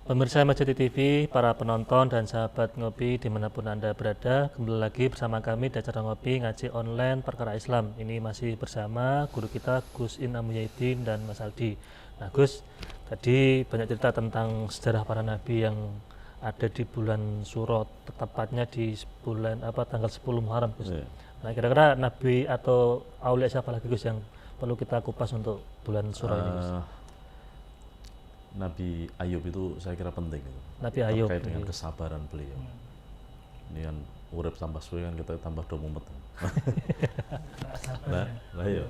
S1: Pemirsa Masjid TV, para penonton dan sahabat ngopi dimanapun Anda berada, kembali lagi bersama kami di acara ngopi ngaji online perkara Islam. Ini masih bersama guru kita Gus In Amuyidin dan Mas Aldi. Nah Gus, tadi banyak cerita tentang sejarah para nabi yang ada di bulan Syuro, tepatnya di tanggal 10 Muharram Gus.
S3: Yeah.
S1: Nah kira-kira nabi atau aulia siapa lagi Gus yang perlu kita kupas untuk bulan Syuro ini Gus?
S3: Nabi Ayub itu saya kira penting itu.
S1: Nabi Ayub
S3: terkait dengan kesabaran beliau. Ini kan urip tambah suwe kan kita tambah do mumet. Lah iya.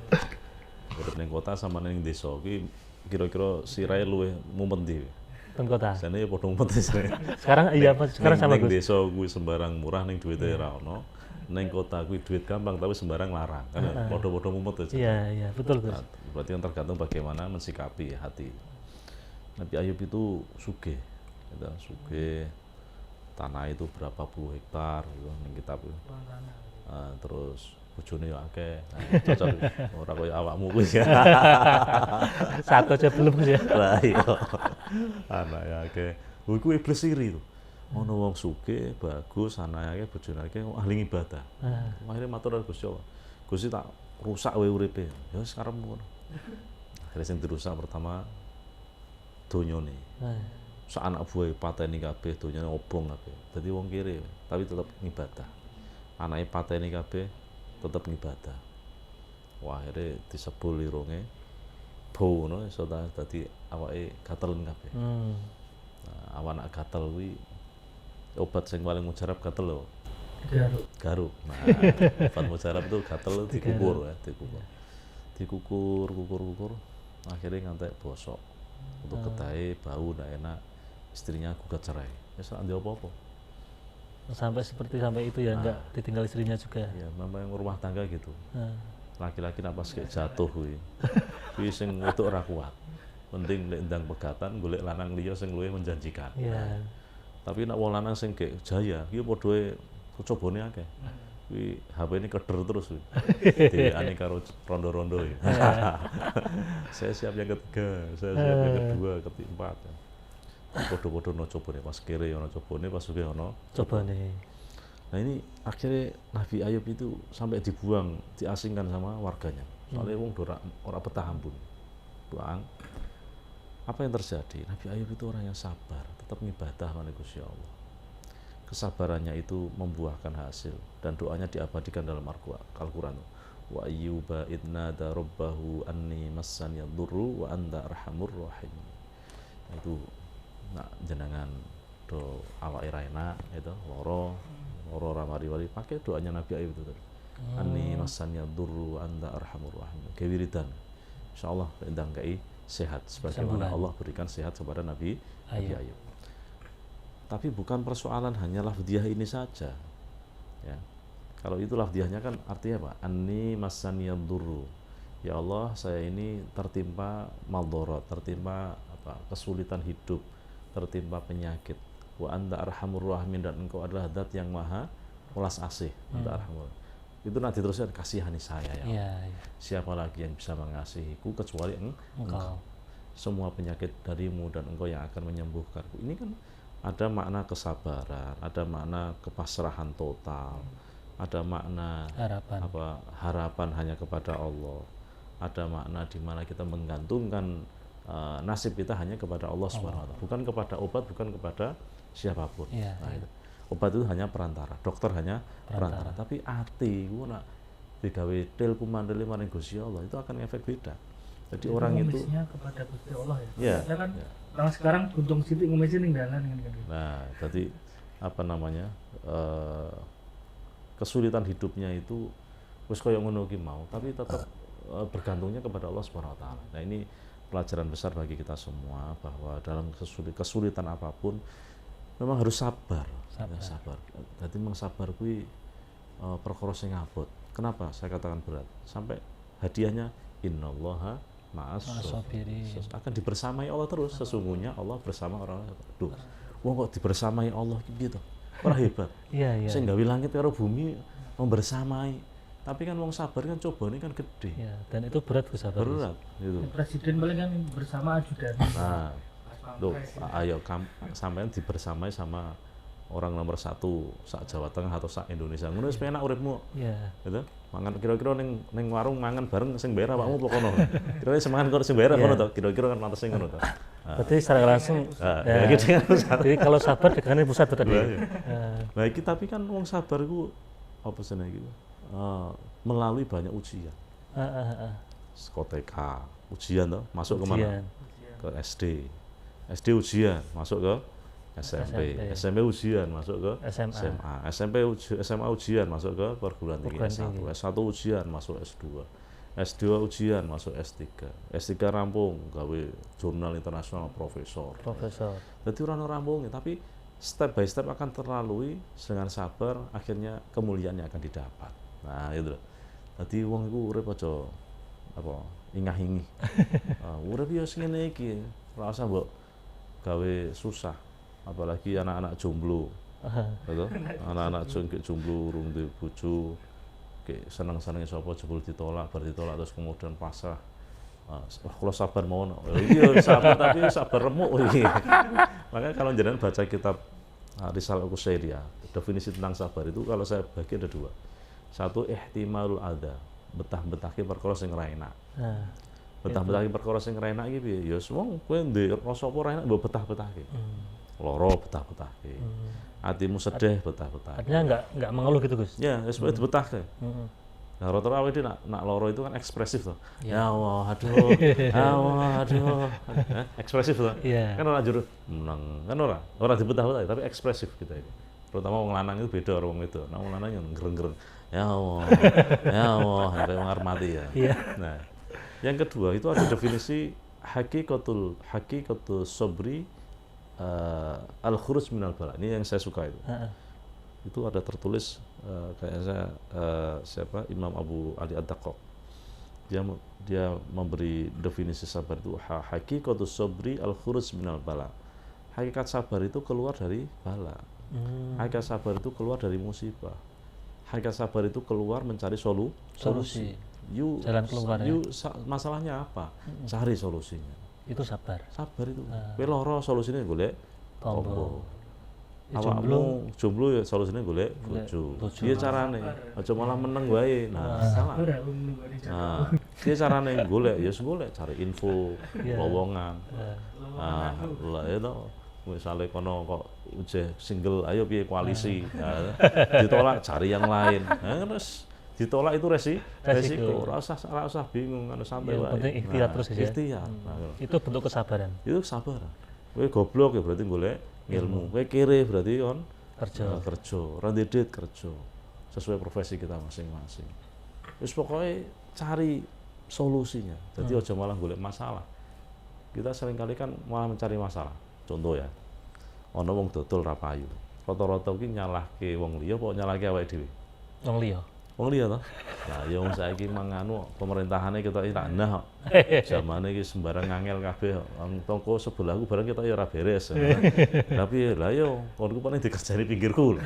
S3: Urip ning kota sama ning desa iki kira-kira sirahe luwih mumet ndi?
S1: Teng kota.
S3: Jane ya padha mumet sih.
S1: Sekarang iya Mas, sekarang sama
S3: ning
S1: Gus.
S3: desa kuwi sembarang murah ning duwite ora ono. Ning kota kuwi duit gampang tapi sembarang larang. Kan padha-padha mumet aja.
S1: Iya, betul Gus.
S3: Nah, berarti kan tergantung bagaimana mensikapi hati. Nabi Ayub itu sugih, gitu, sugih, tanah itu berapa puluh hektar, gitu, ning kitab itu. Terus bojone ya akeh, cocok ora koyo awakmu kuwi ya.
S1: Satu aja belum Gus ya.
S3: Lah iya, anak ya akeh. Iku iblis iri itu. Ono wong sugih, bagus, anake bojone akeh, ahli ibadah. Akhirnya matur karo Gusti Allah. Gusti tak rusak wae uripe. Ya wis karepmu ngono. Akhirnya sing dirusak pertama donyane. sak anak buah pateni kabeh donyane obong kabeh. Dadi wong kiri tapi tetep ngibadah. Anake pateni kabeh tetep ngibadah. Wah, akhirnya disebul irunge bau ngono iso dadi awake gatelen kabeh. Nah, awan nak gatel kuwi obat sing paling mujarab gatel lho. Garuk. Nah, obat mujarab itu gatel dikukur ya, dikukur. Akhirnya ngantek bosok. Untuk ketahe bau ndak enak, istrinya gugat cerai. Ya sak ndek apa-apa.
S1: Sampai itu ya, enggak ditinggal istrinya juga.
S3: Ya, memang rumah tangga gitu. Laki-laki nak pas kayak jatuh kuwi. Kuwi sing wedok ora kuat. Penting nek ndang pegatan golek lanang liya sing luwih menjanjikan.
S1: Iya.
S3: Tapi nek wong lanang sing kayak jaya, iki padha cobone akeh. Kuwi HP-ne keder terus kuwi. Dheweane karo rondo-rondo ya. Saya siap yang ketiga, saya siap yang kedua, keempat. Podo-podo no cobone pas kere ono cobone, pas sugih ono
S1: Cobane.
S3: Nah ini akhirnya Nabi Ayub itu sampai dibuang, diasingkan sama warganya. Soalnya wong ora betah ampun. Buang. Apa yang terjadi? Nabi Ayub itu orang yang sabar, tetap ngibadah kepada Gusti Allah. Kesabarannya itu membuahkan hasil dan doanya diabadikan dalam Al-Qur'an. Wa ayyuba idnada rabbahu anni massani yadurru wa anta arhamur rahim. Itu nak jenengan do awake ra enak itu loro ramari-wari pakai doanya Nabi Ayub itu tadi. Anni massani yadurru wa anta arhamur rahim. Kewiridan. Insyaallah endang kai sehat sebagaimana Allah berikan sehat kepada Nabi Ayub. Tapi bukan persoalan hanya lafdhiyah ini saja. Ya. Kalau itu lafdhiyahnya kan artinya apa? Anni massani yadurru. Ya Allah, saya ini tertimpa maldharat, tertimpa kesulitan hidup, tertimpa penyakit. Wa anta arhamur rahimin, dan engkau adalah zat yang maha welas asih. Anta arhamur. Itu nanti terusnya kasihani saya ya.
S1: Iya.
S3: Siapa lagi yang bisa mengasihiku kecuali engkau. Semua penyakit darimu dan engkau yang akan menyembuhkanku. Ini kan ada makna kesabaran, ada makna kepasrahan total, ada makna harapan hanya kepada Allah, ada makna di mana kita menggantungkan nasib kita hanya kepada Allah Subhanahu wa taala, bukan kepada obat, bukan kepada siapapun. Itu. Obat itu hanya perantara, dokter hanya perantara. Tapi ati ku nak digawe til kumandele maring Gusti Allah itu akan efek beda. Jadi orang itu
S2: kepada Gusti Allah
S3: ya.
S2: Ya kan orang sekarang buntung sithik ngemis ning dalan kan.
S3: Nah, jadi apa namanya? Kesulitan hidupnya itu wis koyo ngono ki mau, tapi tetap bergantungnya kepada Allah Subhanahu wa taala. Nah, ini pelajaran besar bagi kita semua bahwa dalam kesulitan apapun memang harus sabar. Ya, sabar. Jadi memang sabar kuwi perkara sing abot. Kenapa saya katakan berat? Sampai hadiahnya innallaha ma'as sabirin. Akan dibersamai Allah terus. Sesungguhnya Allah bersama orang. Duh, wong kok dibersamai Allah gitu. Ora hebat.
S1: Iya.
S3: Sing gawe langit karo bumi membersamai. Tapi kan wong sabar kan cobane kan gede.
S1: Ya, dan itu berat kesabaran.
S3: Berat gitu.
S2: Presiden paling kan bersama ajudan.
S3: Nah, loh, ayo sampean dibersamai sama orang nomor 1 sak Jawa Tengah atau sak Indonesia. Ngono wis penak uripmu.
S1: Iya.
S3: Gitu. Mangan kira-kira ning warung mangan bareng sing bayar awakmu apa kono. Kira-kira semangan kok sing bayar ngono to. Kira-kira kan pantes ngono to.
S1: Berarti secara langsung jadi kalau sabar dengan pusat tadi.
S3: Nah, iki tapi kan wong sabar ku apa seneng gitu. Melalui banyak ujian. TK ujian toh, masuk ke mana? Ke SD ujian, masuk ke SMP ujian, masuk ke SMA, SMA ujian, masuk ke perguruan tinggi S1 ujian, masuk S2 ujian, masuk S3 rampung, gawe jurnal internasional profesor. Jadi orang rampung, tapi step by step akan terlalui dengan sabar, akhirnya kemuliaan yang akan didapat. Nah itu loh. Jadi wong iku urip aja apa ingah-ingih. Urip ya sing ngene iki, ora usah mbok gawe susah. Apalagi anak-anak jomblo. Gitu. Anak-anak jomblo urung duwe bojo, seneng-senenge sapa jebul ditolak, bar ditolak terus kemudian pasrah. Kalau sabar mawon. Iya sabar tapi sabar remuk iki. Makanya kalau jenengan baca kitab Risalah Qusairiyah, definisi tentang sabar itu kalau saya bagi ada 2. Satu, ihtimalul adza, betah-betahke perkara sing ora enak. Betah-betah iki perkara sing ora enak iki piye? Ya wong kowe ndek rasa apa ora enak mbok betah-betahke. Loro betah-betahke. Atimu sedih betah-betahke.
S1: Artinya nggak mengeluh gitu Gus.
S3: Ya, wis betah-betahke. Nah, rata-rata awake dhewe nak loro itu kan ekspresif toh. Ya Allah, aduh. Ya Allah, aduh. Ekspresif toh.
S1: Iya.
S3: Kan ora jero meneng, kan ora dibetah-betah tapi ekspresif kita ini. Terutama wong lanang itu beda karo wong itu. Nah, wong lanang yang gereng-gereng. Ya Allah. Ya Allah, sampai mengar mati ya.
S1: Iya.
S3: Nah, yang kedua itu ada definisi hakikatul sabri al-khuruj minal bala. Ini yang saya suka itu. Itu ada tertulis kayaknya siapa Imam Abu Ali Ad-Daqqaq. Dia memberi definisi sabar itu hakikatus sabri al-khuruj minal bala. Hakikat sabar itu keluar dari bala. Hakikat sabar itu keluar dari musibah. Hakikat sabar itu keluar mencari solusi.
S1: Jalan keluar ya.
S3: Masalahnya apa? Cari solusinya.
S1: Itu sabar.
S3: Sabar itu. Kowe lara solusine golek tombo.
S1: Jomblo.
S3: Jomblo ya solusine golek bojo. Piye carane? Aja malah meneng wae. Nah, salah. Nah, piye carane golek? Ya golek cari info, lowongan. Nah, lah itu misalnya kono kok ujeh single, ayo piye koalisi. Nah, ditolak cari yang lain. Nah, terus ditolak itu resiko. Ora usah bingung, anu santai wae.
S1: Yang penting ikhtiar terus ya.
S3: Ikhtiar.
S1: Itu bentuk kesabaran.
S3: Itu kesabaran. Kowe goblok ya berarti golek ilmu. Kowe kere berarti kon kerja. Ora ndedit kerja. Sesuai profesi kita masing-masing. Wis pokoknya cari solusinya. Jadi aja malah golek masalah. Kita seringkali kan malah mencari masalah. Contoh ya. Ana wong dodol ra payu. Rata-rata ki nyalahke wong liya apa nyalahke awake dhewe?
S1: Wong liya.
S3: Wong liya to. Lah ya wong saiki manganu pemerintahane kita tak nah kok. Zamane iki sembarang ngangel kabeh. Wong toko sebelahku barang kita ya ora beres. Tapi lah yo konku paling dikerjani pinggirku.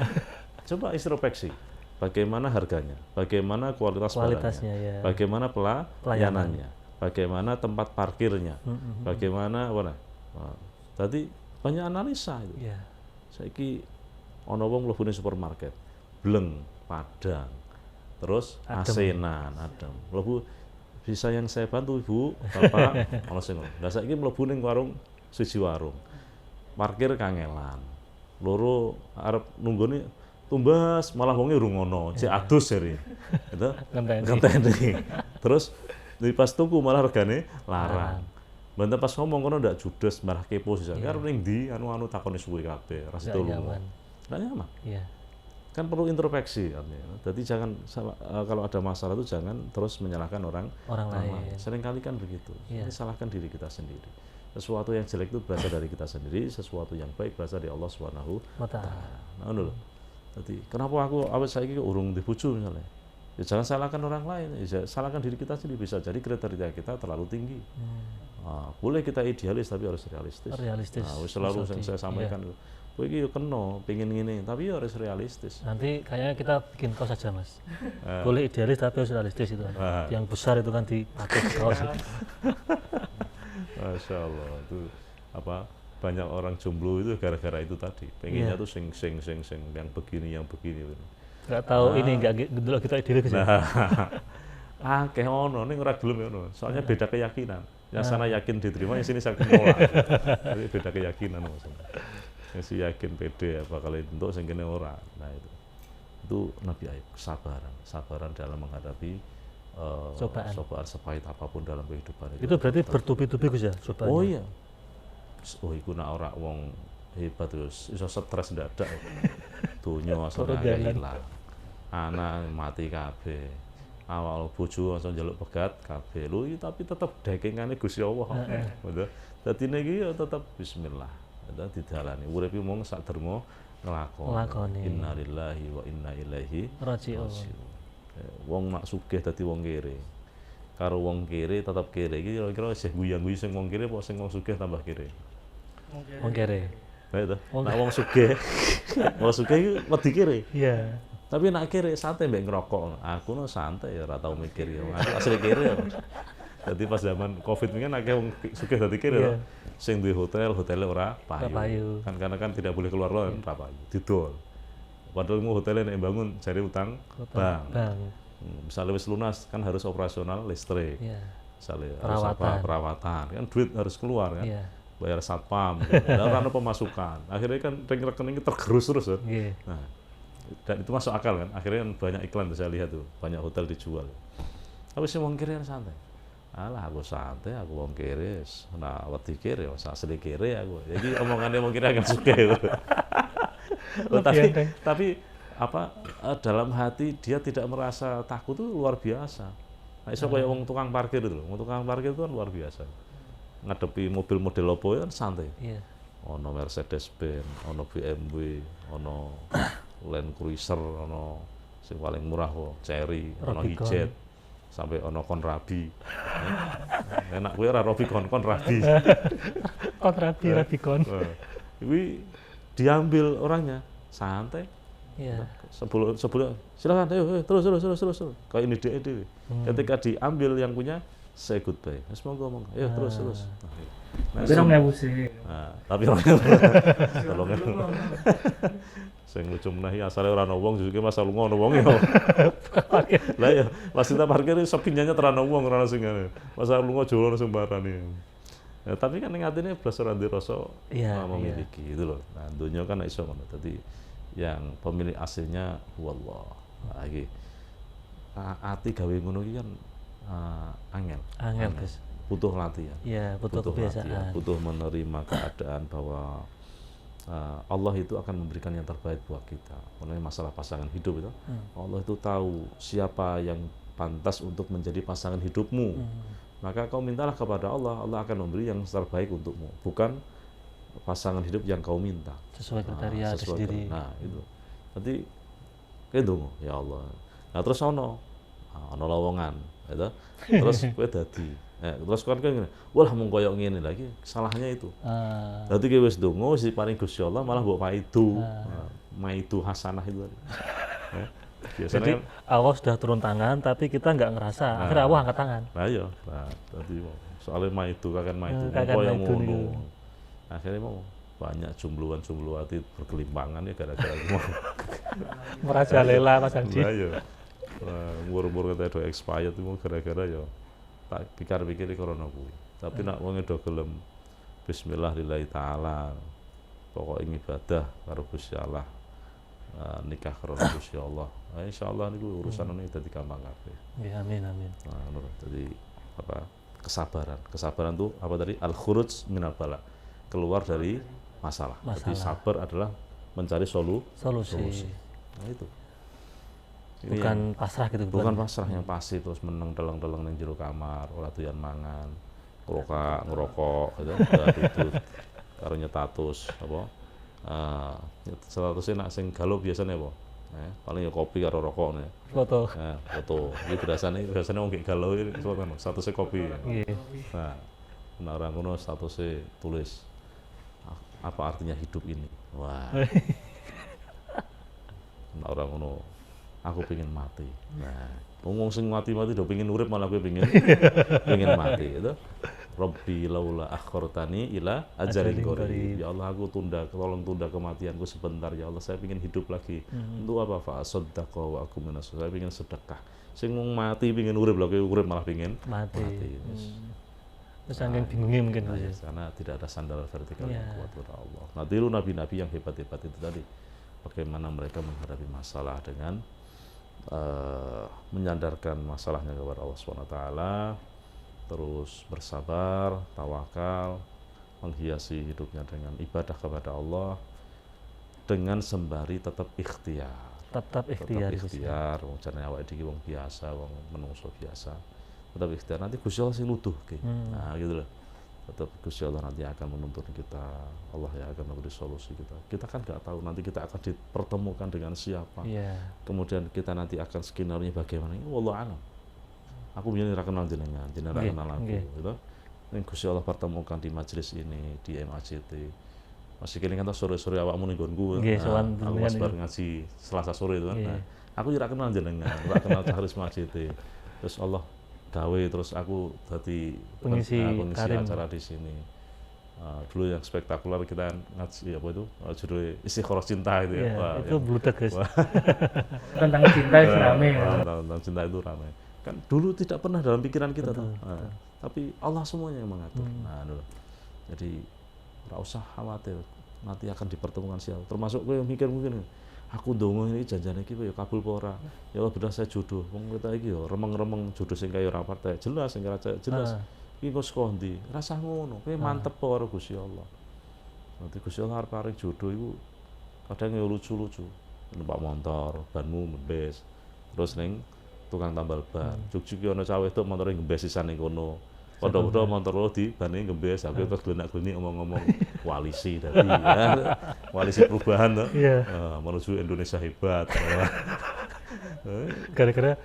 S3: Coba introspeksi. Bagaimana harganya? Bagaimana kualitasnya?
S1: Ya.
S3: Bagaimana pelayanannya? Bagaimana tempat parkirnya? Bagaimana apa nah? Tadi banyak analisa itu.
S1: Iya.
S3: Saiki ana wong mlebu ning supermarket, bleng, padang. Terus asenan, adem. Mlebu bisa yang saya bantu Ibu, Bapak, ana sing ngono. Lah saiki mlebu ning warung, siji warung. Parkir kangelan. Loro arep nunggone tumbas malah wonge urung ngono, cek adus jare. Gitu. Ngenteni. Terus di pas tuku malah regane larang. Banten pas ngomong kono ndak judes malah kepo sih. Arep ning ndi anu takoni suwe kabeh, ras tulung. Ndak nyaman. Iya. Kan perlu introspeksi artinya. Jadi jangan kalau ada masalah itu jangan terus menyalahkan orang lain. Seringkali kan begitu. Ini salahkan diri kita sendiri. Sesuatu yang jelek itu berasal dari kita sendiri, sesuatu yang baik berasal dari Allah Subhanahu wa taala. Nah, ngono lho. Jadi kenapa aku awet saiki urung dibojo misalnya? Ya jangan salahkan orang lain, ya salahkan diri kita sendiri. Bisa jadi kriteria kita terlalu tinggi. Boleh kita idealis tapi harus realistis. Nah, selalu yang saya sampaikan itu. Kowe iki yo kena pengin ngene, tapi yo harus realistis.
S1: Nanti kayaknya kita bikin kaos saja, Mas. Boleh idealis tapi harus realistis itu. Yang besar itu kan dipakai ke kaos.
S3: Masya Allah, itu apa banyak orang jomblo itu gara-gara itu tadi. Pengennya tuh sing yang begini.
S1: Enggak tahu ini enggak dulu kita idealis.
S3: Akeh ono ning ora gelem ngono. Soalnya beda keyakinan. Yang sana yakin diterima, yang sini yakin nolak. Jadi beda keyakinan maksudnya. Yang si yakin pede apa kalau untuk sing kene ora. Nah itu Nabi Ayub, kesabaran dalam menghadapi cobaan sepahit apapun dalam kehidupan
S1: itu berarti bertubi-tubi Gus ya cobaannya.
S3: Oh iya. Oh iku nek ora wong hebat terus iso stres ndadak. Donya asal ilang. Anak mati kabeh. Awal bojo langsung njaluk pegat kabeh. Lho tapi tetep dekengane Gusti Allah. Betul. Dadi niki ya tetep bismillah. Didalani urip mung sak derma nglakoni. Innalillahi wa inna ilaihi raji'un. Wong nak sugih dadi wong kere. Karo wong kere tetep kere iki kira-kira isih guyang-guyu sing wong kere apa sing wong sugih tambah kere?
S1: Wong kere.
S3: Baik to. Nak wong sugih iki wedi kere.
S1: Iya.
S3: Tapi nak kere santai mbek ngerokok. Aku no santai ya ora tau mikir ya. Aku asli kere ya. Jadi pas zaman Covid ini kan akeh wong sugih dadi kere to. Sing duwe hotelnya ora payu. Kan karena kan tidak boleh keluar ora payu. Didol. Padahal mau hotelnya nek bangun cari utang bank. Misalnya wis lunas kan harus operasional listrik. misalnya harus perawatan kan duit harus keluar kan,
S1: Iya.
S3: bayar satpam, dan pemasukan. Akhirnya kan rekening tergerus terus kan.
S1: Nggih.
S3: Nah, dan itu masuk akal kan. Akhirnya kan banyak iklan saya lihat tuh, banyak hotel dijual. Tapi sih wong kiri santai. Alah aku santai, aku wong kiri. Nah, wedi kiri, asli kiri aku. Jadi omongannya wong kiri agak suka. tapi apa dalam hati dia tidak merasa takut itu luar biasa. Nah, iso kayak wong tukang parkir itu loh. Wong tukang parkir itu kan luar biasa. Ngadepi mobil model opo kan santai.
S1: Iya.
S3: Ono Mercedes-Benz, ono BMW, ono Land Cruiser, ono sing paling murah kok Cherry, ono
S1: Rubicon.
S3: Hijet, sampai ono Konrabi. Enak gue ora Rubicon, Konrabi.
S1: Rabicon.
S3: Ini diambil orangnya santai.
S1: Iya.
S3: Sebelum silakan, ayo terus. Kayak ini dia. Ketika diambil yang punya, say goodbye. Monggo. Ayo terus. Nah,
S2: Tapi 2000 sih.
S3: nah, tapi tolongnya. Sing lucu meneh asale ora ana wong justru masa lunga ana wong ya. Lah ya, pas kita parkir sepinyanya terana wong ora sing ngene. Masa lunga jolo sing barane. Ya, tapi kan ning atine blas ora dirasa memiliki itu loh. Nah, dunya kan iso ngono. Dadi yang pemilik aslinya wallah. Nah, iki ati gawe ngono iki kan angel.
S1: Gus.
S3: Butuh latihan.
S1: Iya, butuh kebiasaan.
S3: latihan, butuh menerima keadaan bahwa Allah itu akan memberikan yang terbaik buat kita. Mengenai masalah pasangan hidup itu, Allah itu tahu siapa yang pantas untuk menjadi pasangan hidupmu. Maka kau mintalah kepada Allah, Allah akan memberi yang terbaik untukmu, bukan pasangan hidup yang kau minta.
S1: Sesuai kriteria sendiri.
S3: Nah, itu. Nanti itu ya Allah. Nah, terus ono lowongan, gitu. Terus kowe dadi. Terus kan ngene, wah mung koyo ngene lagi, salahnya itu. Dadi kowe wis ndonga wis diparing Gusti Allah malah mbok maidu. Maidu hasanah itu. Biasanya
S1: Jadi Allah sudah turun tangan tapi kita nggak ngerasa. Akhirnya Allah angkat tangan.
S3: Nah iya, tadi soalnya maidu kakek maidu,
S1: kakek
S3: koyo
S1: maidu
S3: ngono.
S1: niku.
S3: Akhirnya mau banyak jumluan-jumluati berkelimpangan ya gara-gara mau.
S1: Merajalela Mas Haji.
S3: Nah iya. Umur-umur kita do expired itu gara-gara ya tak pikir-pikir corona kuwi. Tapi nak wong do gelem bismillah lillahi taala. Pokok ibadah karo Gusti Allah. Nikah karo Gusti Allah. Nah, insyaallah niku urusan ini dadi gampang kabeh.
S1: Ya, amin.
S3: Nah, ngono. Jadi apa? Kesabaran. Kesabaran tuh apa tadi? Al-khuruj minal bala. Keluar dari masalah. Jadi sabar adalah mencari solusi. Nah, itu. Ini
S1: Bukan pasrah gitu.
S3: bukan pasrah yang pasti terus meneng teleng-teleng ning jero kamar, ora doyan mangan, ngerokok gitu, itu karo nyetatus apa? Statusnya nak sing galau biasanya apa? Paling ya kopi karo rokok nih.
S1: Foto.
S3: Foto. Ini biasanya wong gek galau iki statusnya kopi.
S1: Iya.
S3: Nah orang ngono statusnya tulis apa artinya hidup ini. Wah. Nah orang ngono aku pengen mati. Nah, wong sing mati-mati do pengen urip malah kowe pengen mati itu. Rabbi laula akhortani ila ajalin qarib. Ya Allah aku tolong tunda kematianku sebentar ya Allah, saya ingin hidup lagi. Untuk apa? Fa asaddaqa wa aku minas. Saya ingin sedekah. Sing wong mati pengen urip lho, kowe urip malah pengen mati.
S1: Terus saking bingungnya mungkin
S3: ya, karena tidak ada sandaran vertikal yang kuat kepada Allah. Nah, tiru nabi-nabi yang hebat-hebat itu tadi. Bagaimana mereka menghadapi masalah dengan menyandarkan masalahnya kepada Allah SWT, terus bersabar, tawakal, menghiasi hidupnya dengan ibadah kepada Allah, dengan sembari tetap ikhtiar.
S1: Tetap ikhtiar.
S3: Wong jane awake dhewe wong biasa, wong menungso biasa. Tetap ikhtiar, nanti Gusti Allah sing nuduhke. Nah, gitu loh. Tetap Gusti Allah nanti akan menuntun kita, Allah yang akan memberi solusi kita. Kita kan nggak tahu nanti kita akan dipertemukan dengan siapa. Kemudian kita nanti akan skenario bagaimana. Wallahu a'lam. Aku biyen ora kenal jenengan kenal aku, gitu. Ning Gusti Allah pertemukan di majelis ini, di MACT. Masih kelingan ta sore-sore awakmu ning nggonku. Aku pas bar ngaji Selasa sore itu kan. Nah, aku ora kenal jenengan, ora kenal Cahris MACT. Terus Allah gawe terus aku dadi pengisi acara di sini. Dulu yang spektakuler kita ngaji apa itu judul Istikharah Cinta itu ya.
S1: Itu bludak guys.
S2: Tentang cinta itu rame.
S3: Tentang cinta itu rame. Kan dulu tidak pernah dalam pikiran kita
S1: Betul,
S3: tuh. Nah, tapi Allah semuanya yang mengatur. Nah, jadi nggak usah khawatir nanti akan dipertemukan siapa. Termasuk gue yang mikir mungkin aku ndonga ini janjane iki ya kabul apa ora. Ya Allah bener saya jodoh. Wong kita iki ya remeng-remeng jodoh sing kaya ora partai. Jelas sing kaya jelas. Iki kok saka ndi? Rasah ngono. Kowe mantep apa karo Gusti Allah. Nanti Gusti Allah arep paring jodoh iku kadang ya lucu-lucu. Numpak motor, banmu mbes. Terus ning tukang tambal ban. Juk-juk ki ana cah wedok montore ngembes sisan ning kono. Padha-padha motor lo di bane ngembes, aku terus glenak-glenik omong-omong koalisi tadi ya. Koalisi perubahan to. Menuju Indonesia hebat.
S1: Gara-gara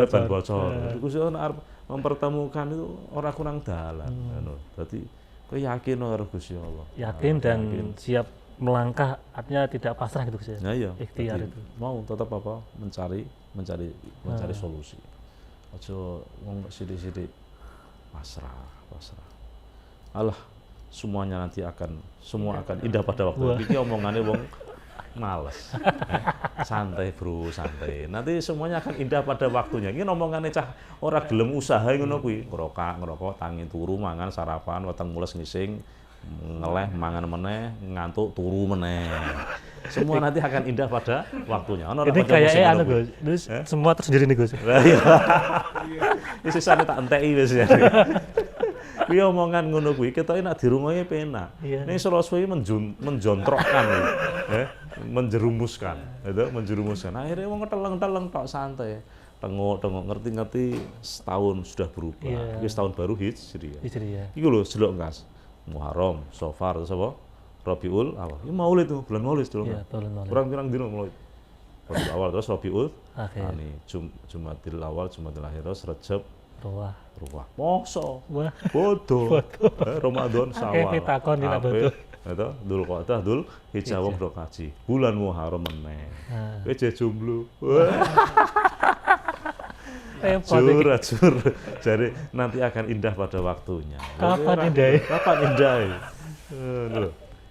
S3: ban bocor. Gusti Allah arep mempertemukan itu orang kurang dalan ngono. Dadi kowe yakin karo Gusti Allah.
S1: Yakin dan siap melangkah, artinya tidak pasrah gitu Gus.
S3: Nah, iya.
S1: Ikhtiar itu.
S3: Mau tetap apa? Mencari solusi. Aja wong sithik-sithik pasrah. Allah semuanya nanti akan indah pada waktu. Iki omongane wong males. Santai bro, santai. Nanti semuanya akan indah pada waktunya. Iki omongane cah ora gelem usaha ngono kuwi. Ngerokok, tangi turu, mangan sarapan, weteng mules ngising, ngeleh mangan meneh, ngantuk turu meneh. Semua nanti akan indah pada waktunya.
S1: Ini kayaknya anu Gus, terus semua tersendiri nih Gus.
S3: Iya. Ini sisane tak enteki wis ya. Kuwi omongan ngono kuwi ketoke nek dirungokke penak. Ning Sulawesi menjontrokkan menjerumuskan, gitu, menjerumuskan. Akhirnya wong teleng-teleng tok santai. Tengok ngerti-ngerti setahun sudah berubah. Iki setahun baru Hijriah. Iku lho jelok ngas. Muharram, Safar, terus apa? Rabiul Awal. Ini Maulid tuh, bulan Maulid dulu. Iya, bulan Maulid. Kurang dino Maulid. Rabiul Awal terus Rabiul Akhir. Ini Jumatil Awal, Jumatil Akhir, terus Rajab, Ruwah. Mosok. Wah. Bodoh. Ramadan Syawal. Oke, takon iki betul. Itu Dzulqa'dah, Dzulhijjah wong do kaji. Bulan Muharram meneh. Kowe je jomblo. Jur. Jadi nanti akan indah pada waktunya.
S1: Kapan
S3: indah?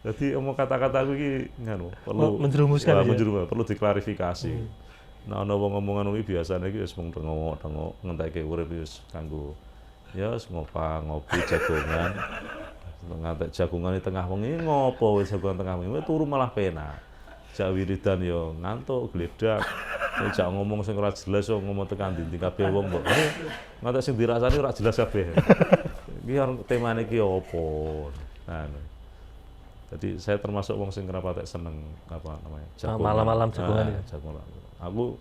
S3: Jadi omong kata-kata aku iki nganu perlu
S1: menjerumuskan
S3: perlu diklarifikasi. Nah ana wong ngomongan kuwi biasane iki wis mung tengok ngentekke urip wis kanggo ya wis ngopi jagongan. Ngantek jagongan di tengah wengi ngopo wis jagongan tengah wengi turu malah penak. Jak wiridan yo ngantuk gledak. Jak ngomong sing ora jelas yo ngomong tekan ndi kabeh wong mbok. Ngantek sing dirasani ora jelas kabeh. Iki temane iki opo? Nah. Jadi saya termasuk wong sing rapatek seneng apa namanya?
S1: Malam-malam jagongan ya.
S3: Jagongan. Aku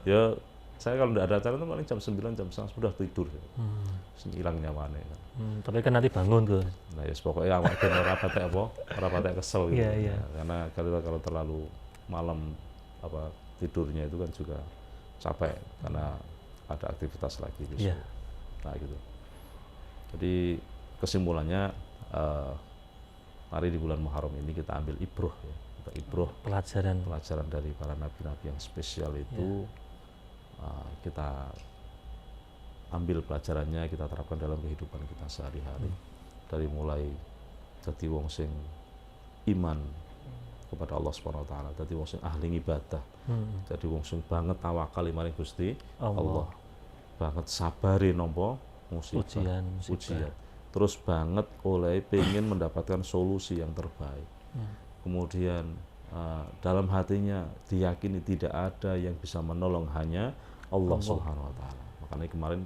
S3: ya saya kalau tidak ada acara itu paling jam 9 jam 9 sudah tidur. Hilang nyawane kan.
S1: Tapi kan nanti bangun tuh.
S3: Nah ya pokoknya awak dhewe ora patek apa? Ora patek kesel gitu.
S1: Iya.
S3: Karena kalau terlalu malam apa tidurnya itu kan juga capek karena ada aktivitas lagi besok.
S1: Iya.
S3: Nah gitu. Jadi kesimpulannya mari di bulan Muharram ini kita ambil ibroh ya. Kita ibroh pelajaran dari para nabi-nabi yang spesial itu kita ambil pelajarannya, kita terapkan dalam kehidupan kita sehari-hari. Dari mulai jadi wong sing iman kepada Allah Subhanahu wa taala, dadi wong sing ahli ibadah. Dadi wong sing banget tawakal maring Gusti Allah. Banget sabare nampa ujian. Terus banget oleh pengen mendapatkan solusi yang terbaik. Kemudian dalam hatinya diyakini tidak ada yang bisa menolong hanya Allah Subhanahu wa taala. Makanya kemarin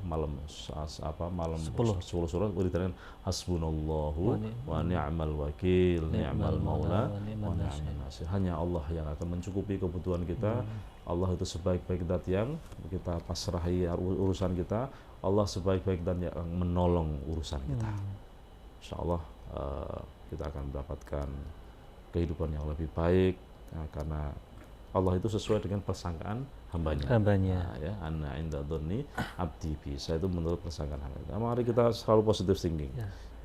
S3: malam 10 surat wiridan hasbunallahu wa ni'mal wakil, ni'mal maula wa ni'man nasir. Hanya Allah yang akan mencukupi kebutuhan kita. Allah itu sebaik-baik zat yang kita pasrahi urusan kita. Allah sebaik-baik dan yang menolong urusan kita. Insyaallah kita akan mendapatkan kehidupan yang lebih baik karena Allah itu sesuai dengan persangkaan hambanya. Nah, ya, anna inda dzanni abdi bi. Saya itu menurut persangkaan hamba. Nah, mari kita selalu positive thinking.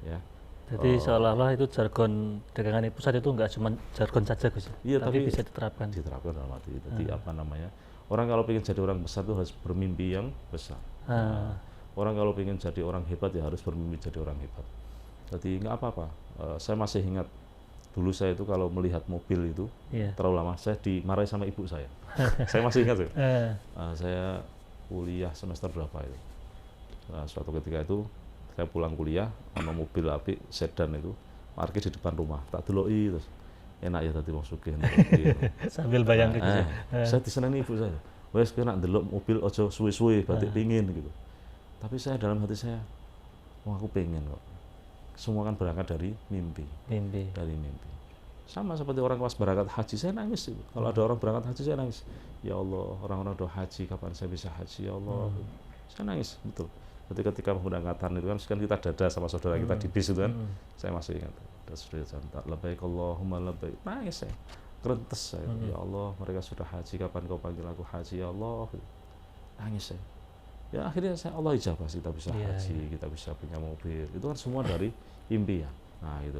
S3: Ya.
S1: Jadi seolah-olah itu jargon dagangan pusat itu enggak cuma jargon saja Gus.
S3: Iya, tapi
S1: bisa diterapkan.
S3: Diterapkan dalam hati. Jadi apa namanya? Orang kalau ingin jadi orang besar itu harus bermimpi yang besar. Orang kalau ingin jadi orang hebat ya harus bermimpi jadi orang hebat. Jadi nggak apa-apa. Saya masih ingat Dulu saya itu kalau melihat mobil itu
S1: Iya.
S3: terlalu lama, saya dimarahi sama ibu saya. Saya masih ingat tuh. Saya kuliah semester berapa itu. Suatu ketika itu saya pulang kuliah sama mobil apik sedan itu parkir di depan rumah. Tak deloki terus enak ya tadi wong sugih.
S1: Sambil bayang gitu.
S3: Saya diseneni ibu saya. Wes kowe nak ndelok mobil aja suwe-suwe batik pingin gitu. Tapi saya dalam hati saya, oh aku pengen kok. Semua kan berangkat dari mimpi. Dari mimpi. Sama seperti orang pas berangkat haji, saya nangis. Kalau ada orang berangkat haji, saya nangis. Ya Allah, orang-orang udah haji, kapan saya bisa haji? Ya Allah, saya nangis, betul. Ketika pemberangkatan itu kan kita dada sama saudara kita di bis itu kan, saya masih ingat. Sudah jantak, labbaik Allahumma labbaik, nangis saya, kerentes saya. Ya Allah, mereka sudah haji, kapan kau panggil aku haji? Ya Allah, nangis saya. Ya akhirnya Allah ijabah, kita bisa haji, kita bisa punya mobil. Itu kan semua dari impian. Nah itu.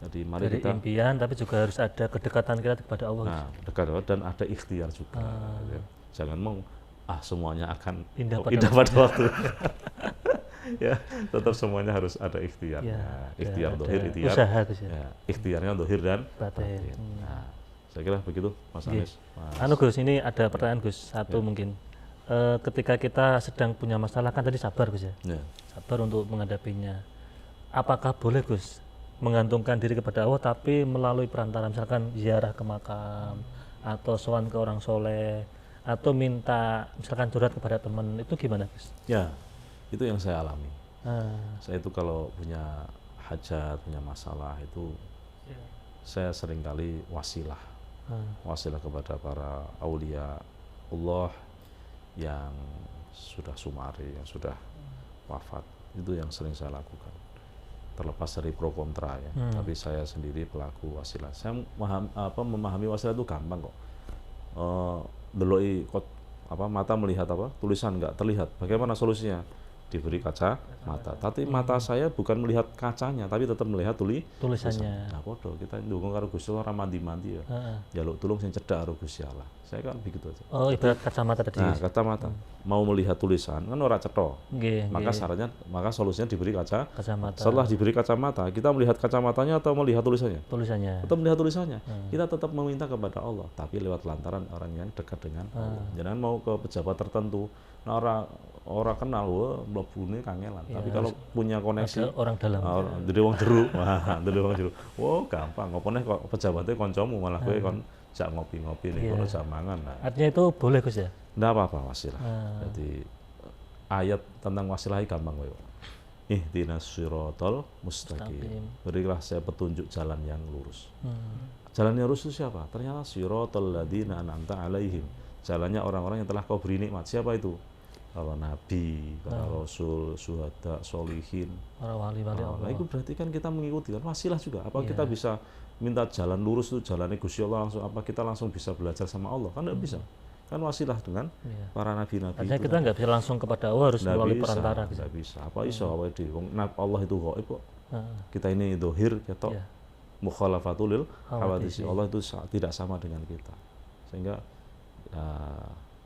S3: Jadi mari
S1: dari
S3: kita
S1: impian, tapi juga harus ada kedekatan kita kepada Allah.
S3: Nah, dekat dan ada ikhtiar juga. Ya. Jangan mau semuanya akan
S1: indah
S3: pada waktu. Ya, tetap semuanya harus ada ikhtiar.
S1: Ya,
S3: ikhtiar dohir, ikhtiar
S1: usaha
S3: ya, ikhtiarnya dohir dan
S1: batin.
S3: Nah, saya kira begitu, Mas Anies.
S1: Gus, ini ada pertanyaan Gus, satu mungkin. Ketika kita sedang punya masalah kan tadi sabar Gus ya. Sabar untuk menghadapinya. Apakah boleh Gus menggantungkan diri kepada Allah tapi melalui perantara misalkan ziarah ke makam atau sowan ke orang soleh atau minta misalkan curhat kepada teman, itu gimana Gus?
S3: Ya, itu yang saya alami. Saya itu kalau punya hajat, punya masalah itu saya seringkali wasilah kepada para aulia Allah yang sudah sumari, yang sudah wafat. Itu yang sering saya lakukan. Terlepas dari pro kontra ya, tapi saya sendiri pelaku wasilah. Saya memahami wasilah itu gampang kok. Deloki mata melihat tulisan nggak terlihat. Bagaimana solusinya? Diberi kaca mata. Tapi mata saya bukan melihat kacanya, tapi tetap melihat tulisannya. Nah, podo kita ndonga karo Gusti Allah mandi-mandi ya. Jaluk tulung sing cedhak karo Gusti Allah. Saya kan begitu aja.
S1: Oh, ibarat kacamata tadi.
S3: Nah, kacamata. Mau melihat tulisan kan ora cetha. Maka solusinya diberi
S1: kacamata.
S3: Setelah diberi kacamata, kita melihat kacamatanya atau melihat tulisannya? Tulisannya. Tetap melihat tulisannya. Kita tetap meminta kepada Allah, tapi lewat lantaran orang yang dekat dengan Allah. Jangan mau ke pejabat tertentu. Nah, orang kenal mlebune kangelan. Ya, tapi kalau punya koneksi
S1: orang dalam.
S3: Dari wong jero. Wah, dari wong jero. Wow, gampang. Opone kok pejabatnya kancamu malah kowe kon jak ngopi-ngopi ning kono jak mangan. Nah.
S1: Artinya itu boleh Gus ya?
S3: Nggak apa-apa wasilah. Jadi ayat tentang wasilah ini gampang kowe. Ihdinas siratal mustaqim. Berilah saya petunjuk jalan yang lurus. Jalan yang lurus itu siapa? Ternyata siratal ladzina an'amta alaihim. Jalannya orang-orang yang telah kau beri nikmat. Siapa itu? Para nabi, para rasul, syuhada, solihin,
S1: para wali-wali Allah.
S3: Nah, itu berarti kan kita mengikuti kan wasilah juga. Apa kita bisa minta jalan lurus itu jalannya Gusti Allah langsung? Apa kita langsung bisa belajar sama Allah? Kan tidak bisa. Kan wasilah dengan para nabi-nabi.
S1: Artinya kita nggak bisa langsung kepada Allah, harus melalui perantara.
S3: Tidak bisa. Apa iso awake dhewe? Allah itu gaib kok. Kita ini dohir ketok. Mukhalafatul lil hawadisi. Allah itu tidak sama dengan kita. Sehingga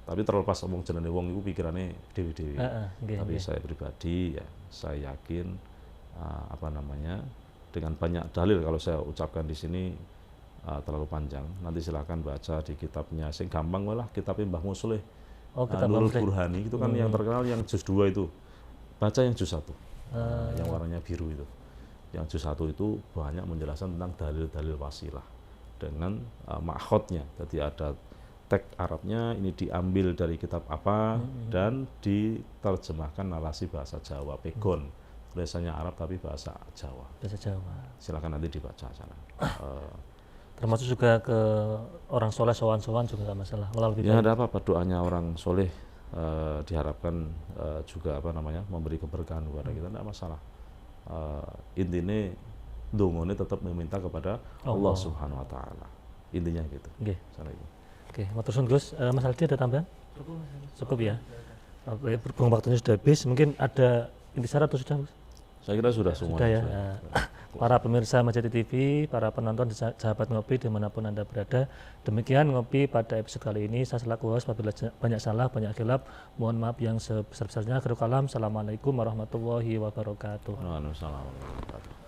S3: tapi terlepas omong jenenge wong itu pikirannya dewi-dewi. Tapi saya pribadi ya saya yakin dengan banyak dalil kalau saya ucapkan di sini terlalu panjang. Nanti silakan baca di kitabnya sing gampang lah, kitabnya Mbah Musleh. Nurul Burhani itu kan yang terkenal yang juz 2 itu. Baca yang juz 1. Yang warnanya biru itu. Yang juz 1 itu banyak menjelaskan tentang dalil-dalil wasilah dengan makhotnya. Jadi ada teks Arabnya ini diambil dari kitab apa dan diterjemahkan narasi bahasa Jawa pegon tulisannya Arab tapi bahasa Jawa. Silakan nanti dibaca sana.
S1: Termasuk juga ke orang soleh sowan-sowan juga nggak masalah.
S3: Ya ada apa doanya orang soleh diharapkan juga memberi keberkahan kepada kita, tidak masalah. Intinya dongone tetap meminta kepada Allah Subhanahu Wa Taala. Intinya gitu.
S1: Oke, matur suwun Gus. Mas Aldi ada tambahan? Cukup ya. Oke, berhubung waktunya sudah habis, mungkin ada intisari atau sudah?
S3: Saya kira sudah semua.
S1: Sudah ya. Para pemirsa Majati TV, para penonton sahabat ngopi dimanapun Anda berada, demikian ngopi pada episode kali ini. Saya selaku host, apabila banyak salah, banyak khilaf, mohon maaf yang sebesar-besarnya. Akhirul kalam, assalamualaikum warahmatullahi wabarakatuh.
S3: Waalaikumsalam warahmatullahi wabarakatuh.